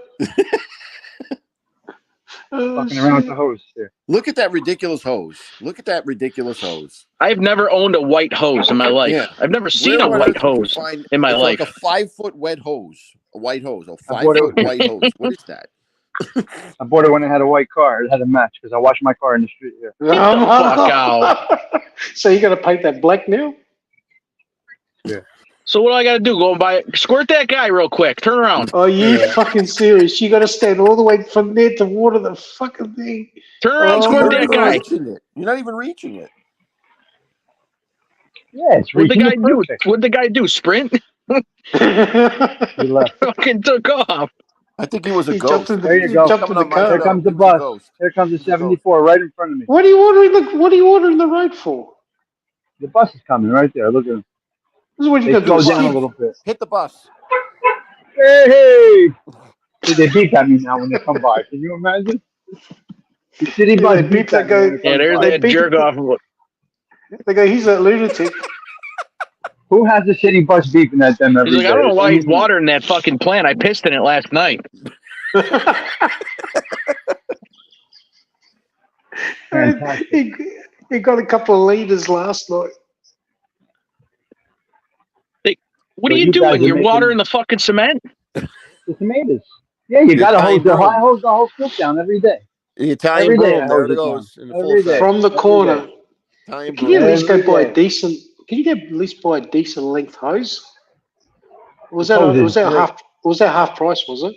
Fucking around with the hose here. Look at that ridiculous hose. Look at that ridiculous hose. I've never owned a white hose in my life. Yeah. I've never seen Where a on white earth would you hose find- in my it's life. like a 5-foot wet hose. A white hose. A I bought it- 5-foot white hose. What is that? I bought it when I had a white car. It had a match because I washed my car in the street here. Get the fuck out. So you got to paint that black now? So what do I got to do? Go and buy it. Squirt that guy real quick. Turn around. Oh, you Yeah. fucking serious? You got to stand all the way from there to water the fucking thing. Turn around. Oh, Squirt You're that not even guy. reaching it. You're not even reaching it. Yeah, it's What'd the reaching guy it do? perfect. What'd the guy do? Sprint? He left. Fucking took off. I think he was a He ghost. jumped in the, There you he go. jumped in Coming the on my car. Here comes the He's a bus. ghost. Here comes the 74 right in front of me. What are you ordering the road for? The bus is coming right there. Look at him. This is what They you got slow to down a do. little bit. Hit the bus. Hey! See, they beep at me now when they come by. Can you imagine? The city Yeah, bus they beeps beep at that me guy- when it Yeah, comes there's by. that beat jerk the- off. They go, he's a lunatic. Who has the city bus beeping at them every He's like, I don't know day? why he's watering that fucking plant. I pissed in it last night. Fantastic. he got a couple of liters last night. What So are you you guys doing? are You're making- watering the fucking cement? The tomatoes. Yeah, you The got to Italian hose the broom. I hose the whole field down every day. The Italian Every day broom. I There hose it it goes. In the Every full day. effect. From the Every corner. day. Italian Can you broom. at least go Every buy day. a decent? Can you at least buy a decent length hose? Was The that hose is great. half? Was that half price? Was it?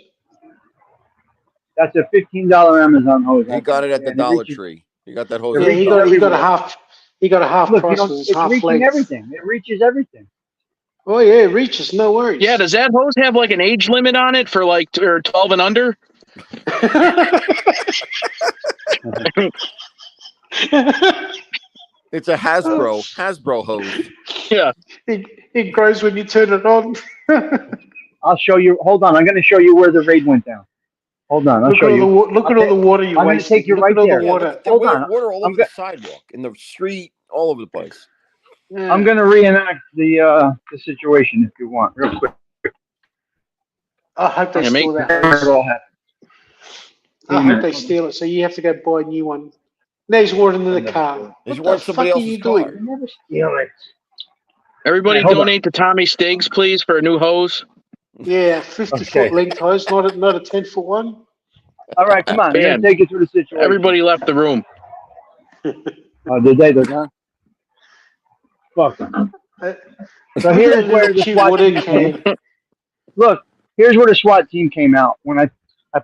That's a $15 Amazon hose. He got it at Yeah, the and it Dollar reaches- Tree. He got that hose. It Yeah, at the he reaches Dollar got a everywhere. half. He got a half Look, price you know, because it's it's half reaching length. everything. It reaches everything. Oh yeah, it reaches. No worries. Yeah, does that hose have like an age limit on it for like or 12 and under? It's a Hasbro hose. Yeah. it grows when you turn it on. I'll show you. Hold on. I'm going to show you where the raid went down. Hold on. I'll Look at show all the you. look at all the water you I'm gonna wasted. take you Look right at all there. the Yeah, water. look at the Hold water, on. water all I'm over the sidewalk, in the street, all over the place. Yeah. I'm going to reenact the situation if you want, real quick. I hope they Yeah, steal make- that Where it hose. all happened. I hope they steal it. So you have to go buy a new one. Now he's watering in the car. They What just the want fuck somebody are else's you car. doing? Never steal it. Everybody Hold on. donate to Tommy Stiggs, please, for a new hose. Yeah, 50 Okay. foot length hose, not a 10-foot one. All right, come on. I'm Man. gonna take you through the situation. Everybody left the room. Oh, did they? They're gone. Fuck. So here's where the Cute SWAT water team came. can. Look, here's where the SWAT team came out. When I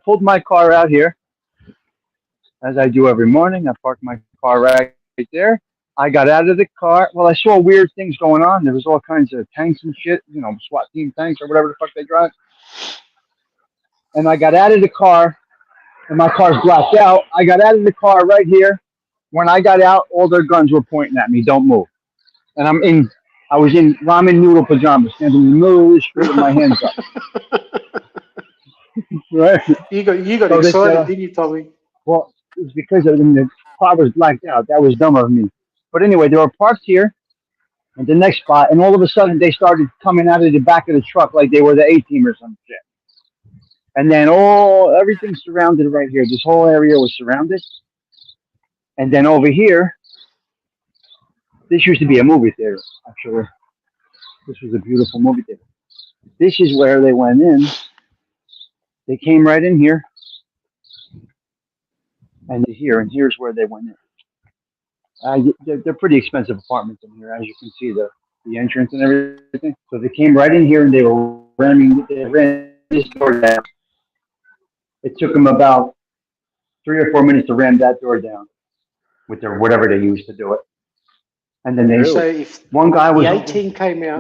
pulled my car out here, as I do every morning, I parked my car right there. I got out of the car. Well, I saw weird things going on. There was all kinds of tanks and shit, SWAT team tanks or whatever the fuck they drive. And I got out of the car, and my car's blacked out. I got out of the car right here. When I got out, all their guns were pointing at me. Don't move. And I was in ramen noodle pajamas, standing in the middle of the street with my hands up. Right? You got So this, excited, didn't you, Tommy? Well, it was because the car was blacked out. That was dumb of me. But anyway, they were parked here at the next spot, and all of a sudden they started coming out of the back of the truck like they were the A-team or some shit. And then everything surrounded right here. This whole area was surrounded. And then over here, this used to be a movie theater, actually. This was a beautiful movie theater. This is where they went in. They came right in here. And here's where they went in. They're pretty expensive apartments in here, as you can see, the entrance and everything. So they came right in here and they ran this door down. It took them about 3 or 4 minutes to ram that door down with their whatever they used to do it. And then So if one guy was the 18 came out,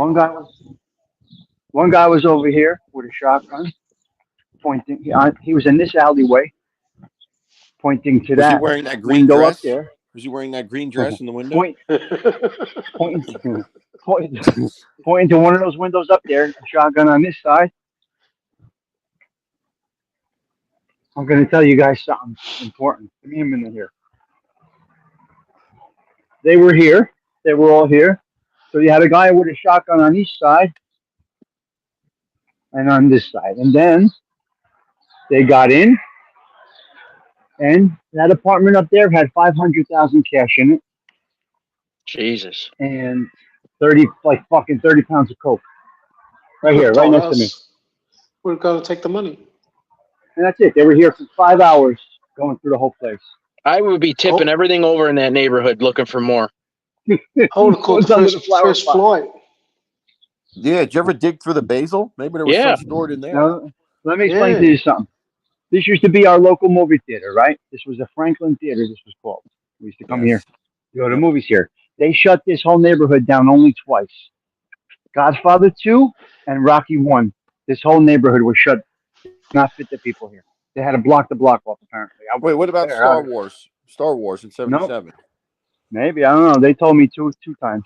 one guy was over here with a shotgun pointing. He was in this alleyway, pointing to Was he that wearing that green window dress? up there. Was he wearing that green dress in the window? Pointing to one of those windows up there. A shotgun on this side. I'm going to tell you guys something important. Give me a minute here. They were here. They were all here. So you had a guy with a shotgun on each side and on this side. And then they got in, and that apartment up there had 500,000 cash in it Jesus. and 30 pounds of coke. Right here, right next to me. We're going to take the money. And that's it. They were here for 5 hours going through the whole place. I would be tipping everything over in that neighborhood looking for more. Hold the call Goes under the flower first pot. flight. Yeah, did you ever dig through the basil? Maybe there was Yeah. some stored in there. Now, let me explain Yeah. to you something. This used to be our local movie theater, right? This was the Franklin Theater, this was called. We used to come here, go to movies here. They shut this whole neighborhood down only twice. Godfather 2 and Rocky 1. This whole neighborhood was shut, not fit the people here. They had to block the block off, apparently. Wait, what about There, Star Wars? Star Wars in '77. Maybe, I don't know. They told me two times.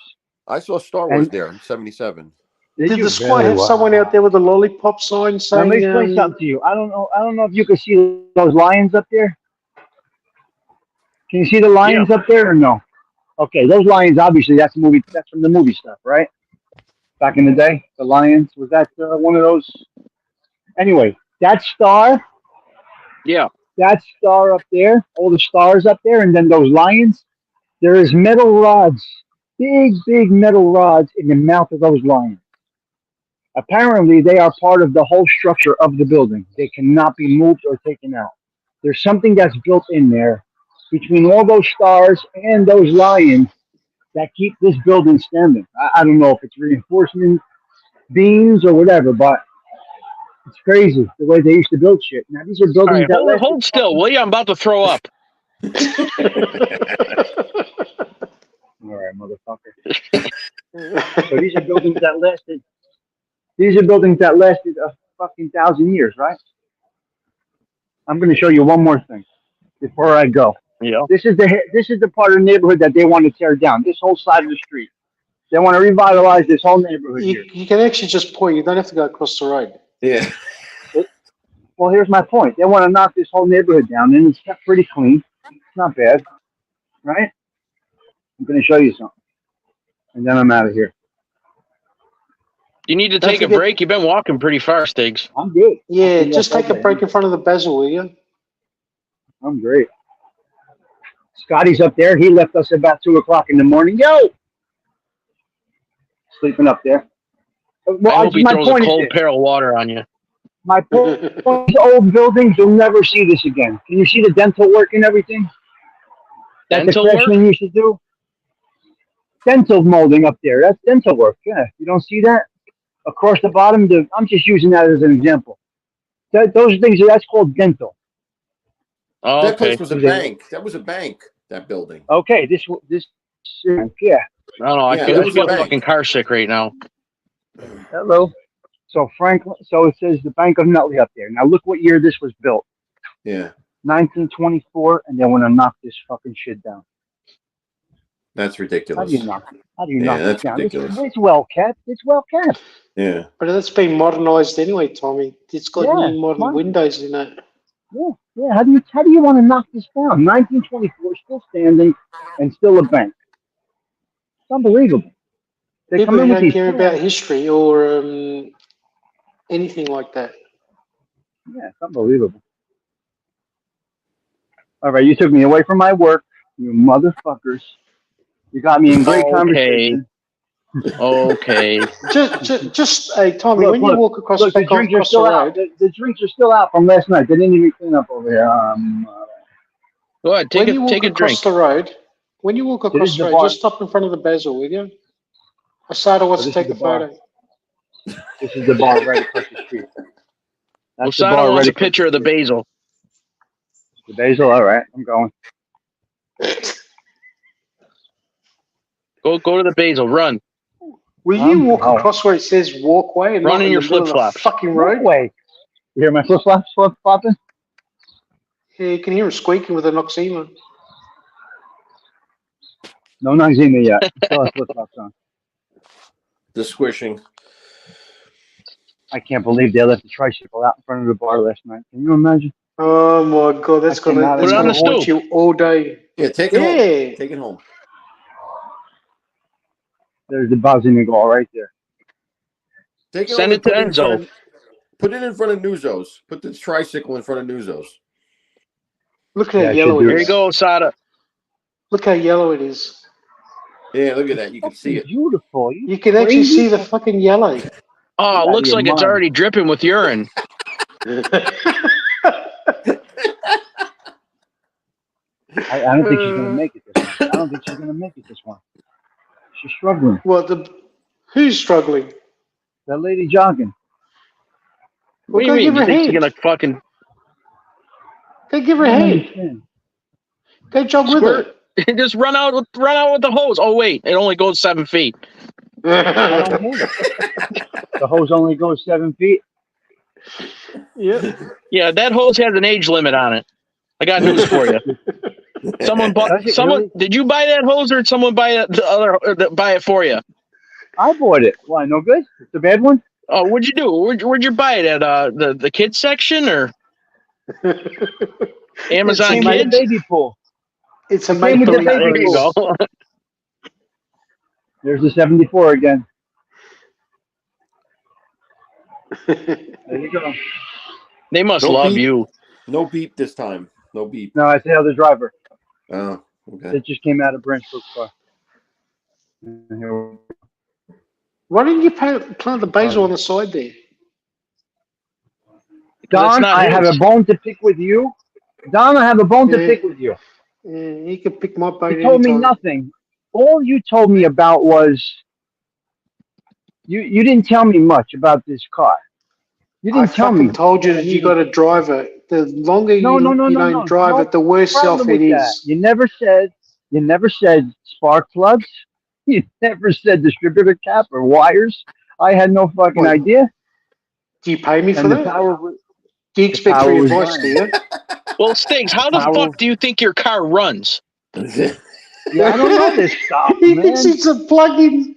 I saw Star Wars And- there in '77. Did you? the squad Very have well. someone out there with a lollipop sign Let saying, me explain something to you. I don't know if you can see those lions up there. Can you see the lions up there or no? Okay, those lions, obviously, that's from the movie stuff, right? Back in the day, the lions, was that one of those? Anyway, that star up there, all the stars up there, and then those lions, there is metal rods, big metal rods in the mouth of those lions. Apparently, they are part of the whole structure of the building. They cannot be moved or taken out. There's something that's built in there between all those stars and those lions that keep this building standing. I don't know if it's reinforcement beams or whatever, but it's crazy the way they used to build shit. Now, these are All buildings right, that hold, lasted- hold still, will you? I'm about to throw up. All right, motherfucker. So these are buildings that lasted. These are buildings that lasted a fucking 1,000 years, right? I'm going to show you one more thing before I go. Yeah. This is the part of the neighborhood that they want to tear down. This whole side of the street. They want to revitalize this whole neighborhood here. you can actually just point. You don't have to go across the road. Yeah. Well, here's my point. They want to knock this whole neighborhood down, and it's kept pretty clean. It's not bad, right? I'm going to show you something, and then I'm out of here. You need to Don't take a forget- break. You've been walking pretty far, Stiggs. I'm good. Yeah, I'm just take a okay. break in front of the basil, will you? I'm great. Scotty's up there. He left us about 2 o'clock in the morning. Yo, sleeping up there. I Well, hope he my throws a point is cold this. pail of water on you. My point, these old buildings, you'll never see this again. Can you see the dental work and everything that the Dental work? craftsmen used to do? Dental molding up there. That's dental work. Yeah, you don't see that across the bottom. I'm just using that as an example. Those things. That's called dental. Oh, That okay. place was a bank. That was a bank. That building. Okay, this yeah. I don't know. I Yeah, feel, that I was feel a bank. fucking car sick right now. Hello. So Franklin. So it says the Bank of Nutley up there. Now look what year this was built. Yeah, 1924, and they want to knock this fucking shit down. that's How ridiculous. do you knock it? How do you Yeah, knock it that's down? ridiculous. It's well kept. It's well kept. Yeah, But that's been modernised anyway, Tommy. It's got Yeah, new modern modern. windows in it. Yeah, yeah. How do you want to knock this down? 1924, still standing, and still a bank. It's unbelievable. They People come in who with don't these care plans. about history or anything like that. Yeah, it's unbelievable. All right, you took me away from my work, you motherfuckers. You got me in great Okay. conversation. Okay. Just hey, Tommy, when you walk across Look, the back drinks are across the still out. road, The drinks are still out from last night. They didn't even clean up over here. Go ahead. when you walk Take a drink. across the road, when you walk This across is the the road, bar. just stop in front of the Basil, will you? Asada wants So to this take is a the bar. photo. This is the bar right across the street. That's the Osada bar wants right a picture of the across basil. the basil. All right, I'm going. Go to the basil. Run. Will you walk Oh. across where it says walkway and Run not in in your the middle of the flip-flops. fucking road? Way. You hear my flip flopping? Yeah, you can hear him squeaking with a Noxema. No Noxema yet. Still have flip flops on. the squishing. I can't believe they left the tricycle out in front of the bar last night. Can you imagine? Oh my god, that's I gonna cannot that's Put it on gonna the haunt stoop. you all day. Yeah, take it home. Yeah. Take it home. There's the Bosniak right there. Take it Send home it to and put it in front Enzo. of, put it in front of Nuzos. Put this tricycle in front of Nuzos. Look at Yeah, how I yellow should do it Here is. you go, Osada. Look how yellow it is. Yeah, look at that. You can see it. Beautiful. You can actually see the fucking yellow. Oh, Get looks out of like your it's mind. already dripping with urine. I don't think she's gonna make it this one. I don't think she's gonna make it this one. She's struggling. Well, who's struggling? That lady jogging. What do Well, you go mean? give You her a think she's hand. gonna fucking Go give her I a don't hand. understand. Go jog with squirt? Just run out with the hose. Oh wait, it only goes 7 feet. I her. don't get it. The hose only goes 7 feet. Yeah. Yeah, that hose has an age limit on it. I got news for you. Someone bought. Does it Someone really? did you buy that hose or did someone buy buy it for you? I bought it. Why? No good? It's a bad one? Oh, what'd you do? Where'd you buy it at? The kids section or Amazon It's Came with the Kids? baby pool. It's a It came with the make-believe baby There you house. go. There's the 74 again. There you go. They must No love beep. you. No beep this time. No beep. No, it's the other driver. Oh, okay. It just came out of Branchbrook Park. Here. Why didn't you plant the basil on the side there? That's Don, not I have his. a bone to pick with you. Don, I have a bone to Yeah. pick with you. You can pick my bone You told me anytime. nothing. All you told me about was you didn't tell me much about this car. You I didn't tell fucking me. told you that you got to drive it. The longer you don't drive No it, the worse problem off it with that. is. You never said spark plugs. You never said distributor cap or wires. I had no fucking Wait. idea. Do you pay me for And the that? power, Do you expect power free was advice, do you? Well, Stinks, how the Power- fuck do you think your car runs? yeah, I don't know this stuff, He man. thinks it's a plug-in.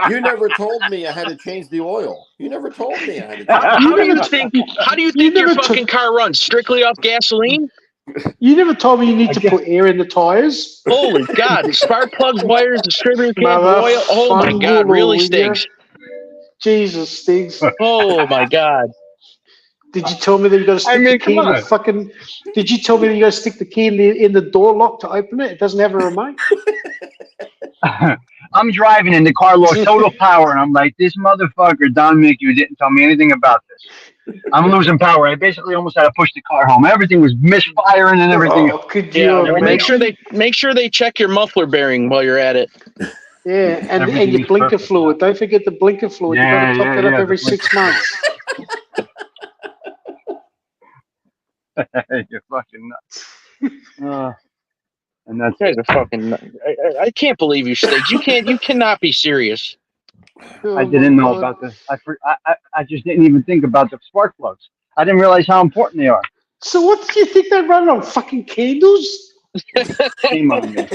You never told me I had to change the oil. You never told me I had to change How You do you never- think? How do you you think your never took- fucking car runs? Strictly off gasoline? You never told me you need I to guess- put air in the tires. Holy God! Spark plugs, wires, distributor cap, oil. Oh my God! Really, Stinks? Jesus, Stiggs. Oh my God! Did you tell me that you got to stick I mean, the key come in the on. fucking? Did you tell me that you got to stick the key in the door lock to open it? It doesn't have a remote. I'm driving and the car lost total power, and I'm like, this motherfucker, Don Mickey, didn't tell me anything about this. I'm losing power. I basically almost had to push the car home. Everything was misfiring and everything. Oh, could Yeah, you well, make imagine? sure they check your muffler bearing while you're at it. Yeah, and Everything your is blinker perfect. fluid. Don't forget the blinker fluid. You got Yeah, to top yeah, that up yeah, every the 6 blinker months. You're fucking nuts. And that's You guys it. are fucking. I can't believe you, Stiggs. You cannot be serious. Oh, I didn't my know God. about this. I just didn't even think about the spark plugs. I didn't realize how important they are. So what do you think they run on? Fucking candles? Shame on me.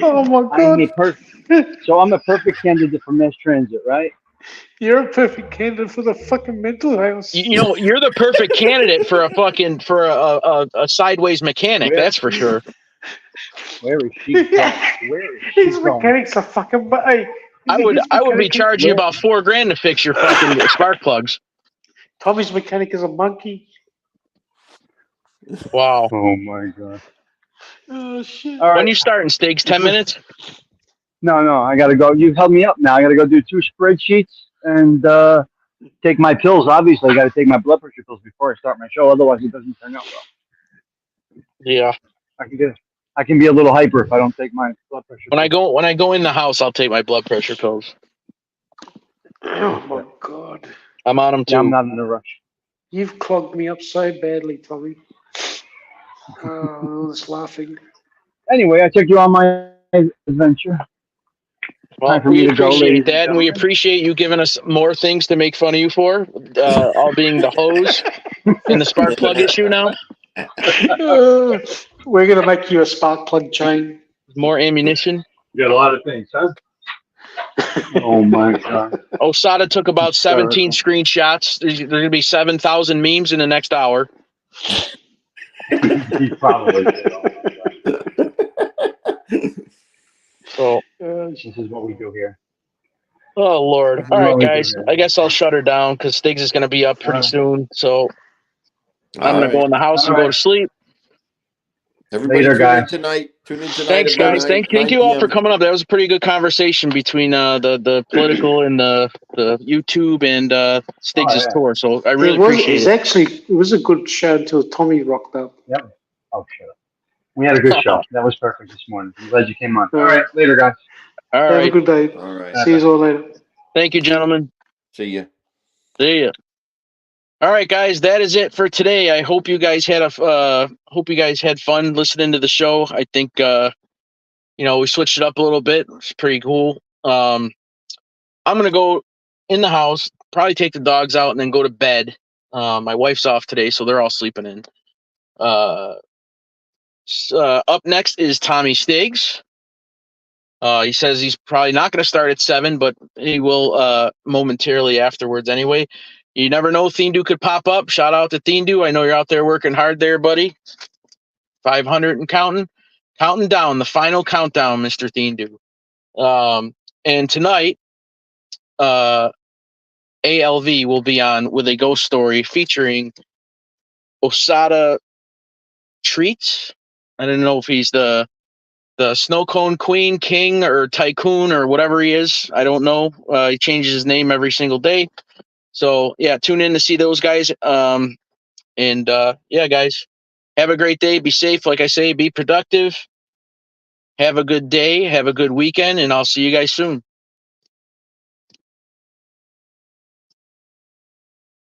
Oh my I'm a God! so I'm a perfect candidate for mass transit, right? You're a perfect candidate for the fucking mental house. You know, you're the perfect candidate for a sideways mechanic. Where- That's for sure. Where is she going? Where is she These going? mechanics are fucking. Hey, I would be charging you about $4,000 to fix your fucking spark plugs. Tommy's mechanic is a monkey. Wow. Oh my god! Oh shit! All When right. you starting, Stiggs? 10 minutes? No, I gotta go. You've held me up now. I gotta go do 2 spreadsheets and take my pills. Obviously, I gotta take my blood pressure pills before I start my show. Otherwise, it doesn't turn out well. Yeah. I can be a little hyper if I don't take my blood pressure. When pills. I go in the house, I'll take my blood pressure pills. Oh my God! I'm on them Yeah, I'm too. not in a rush. You've clogged me up so badly, Tommy. Oh, I was laughing. Anyway, I took you on my adventure. Well, Time for we me to go, ladies appreciate and that, and we gentlemen. appreciate you giving us more things to make fun of you for. All being the hose and the spark plug issue now. We're gonna make you a spark plug chain. More ammunition. You got a lot of things, huh? Oh my god! Osada took about 17 screenshots. There's going to be 7,000 memes in the next hour. He probably did. So, This is what we do here. oh Lord! This is All right, what we do guys. here. I guess I'll shut her down because Stiggs is going to be up pretty All right. soon. So I'm All going to go right. in the house and All go right. to sleep. Everybody Later, tune guys. in tonight. Tune in tonight. Thanks, at guys. 9 Thank you all for p.m. coming up. That was a pretty good conversation between the political and the YouTube and Stiggs' yeah. tour. So I really appreciate it. It was a good show until Tommy rocked up. Yep. Oh, shut up. We had a good show. That was perfect this morning. I'm glad you came on. All right. Later, guys. All Have a right. good day. All right. See you all later. Thank you, gentlemen. See you. See ya. All right, guys, that is it for today. I hope you guys had fun listening to the show. I think we switched it up a little bit. It's pretty cool. I'm gonna go in the house, probably take the dogs out, and then go to bed. My wife's off today, so they're all sleeping in. Up next is Tommy Stiggs. He says he's probably not going to start at 7, but he will momentarily afterwards anyway. You never know. Thindu could pop up. Shout out to Thindu. I know you're out there working hard there, buddy. 500 and counting. Counting down. The final countdown, Mr. Thindu. And tonight, ALV will be on with a ghost story featuring Osada Treats. I don't know if he's the snow cone queen, king, or tycoon, or whatever he is. I don't know. He changes his name every single day. So, yeah, tune in to see those guys. Yeah, guys, have a great day. Be safe. Like I say, be productive. Have a good day. Have a good weekend, and I'll see you guys soon.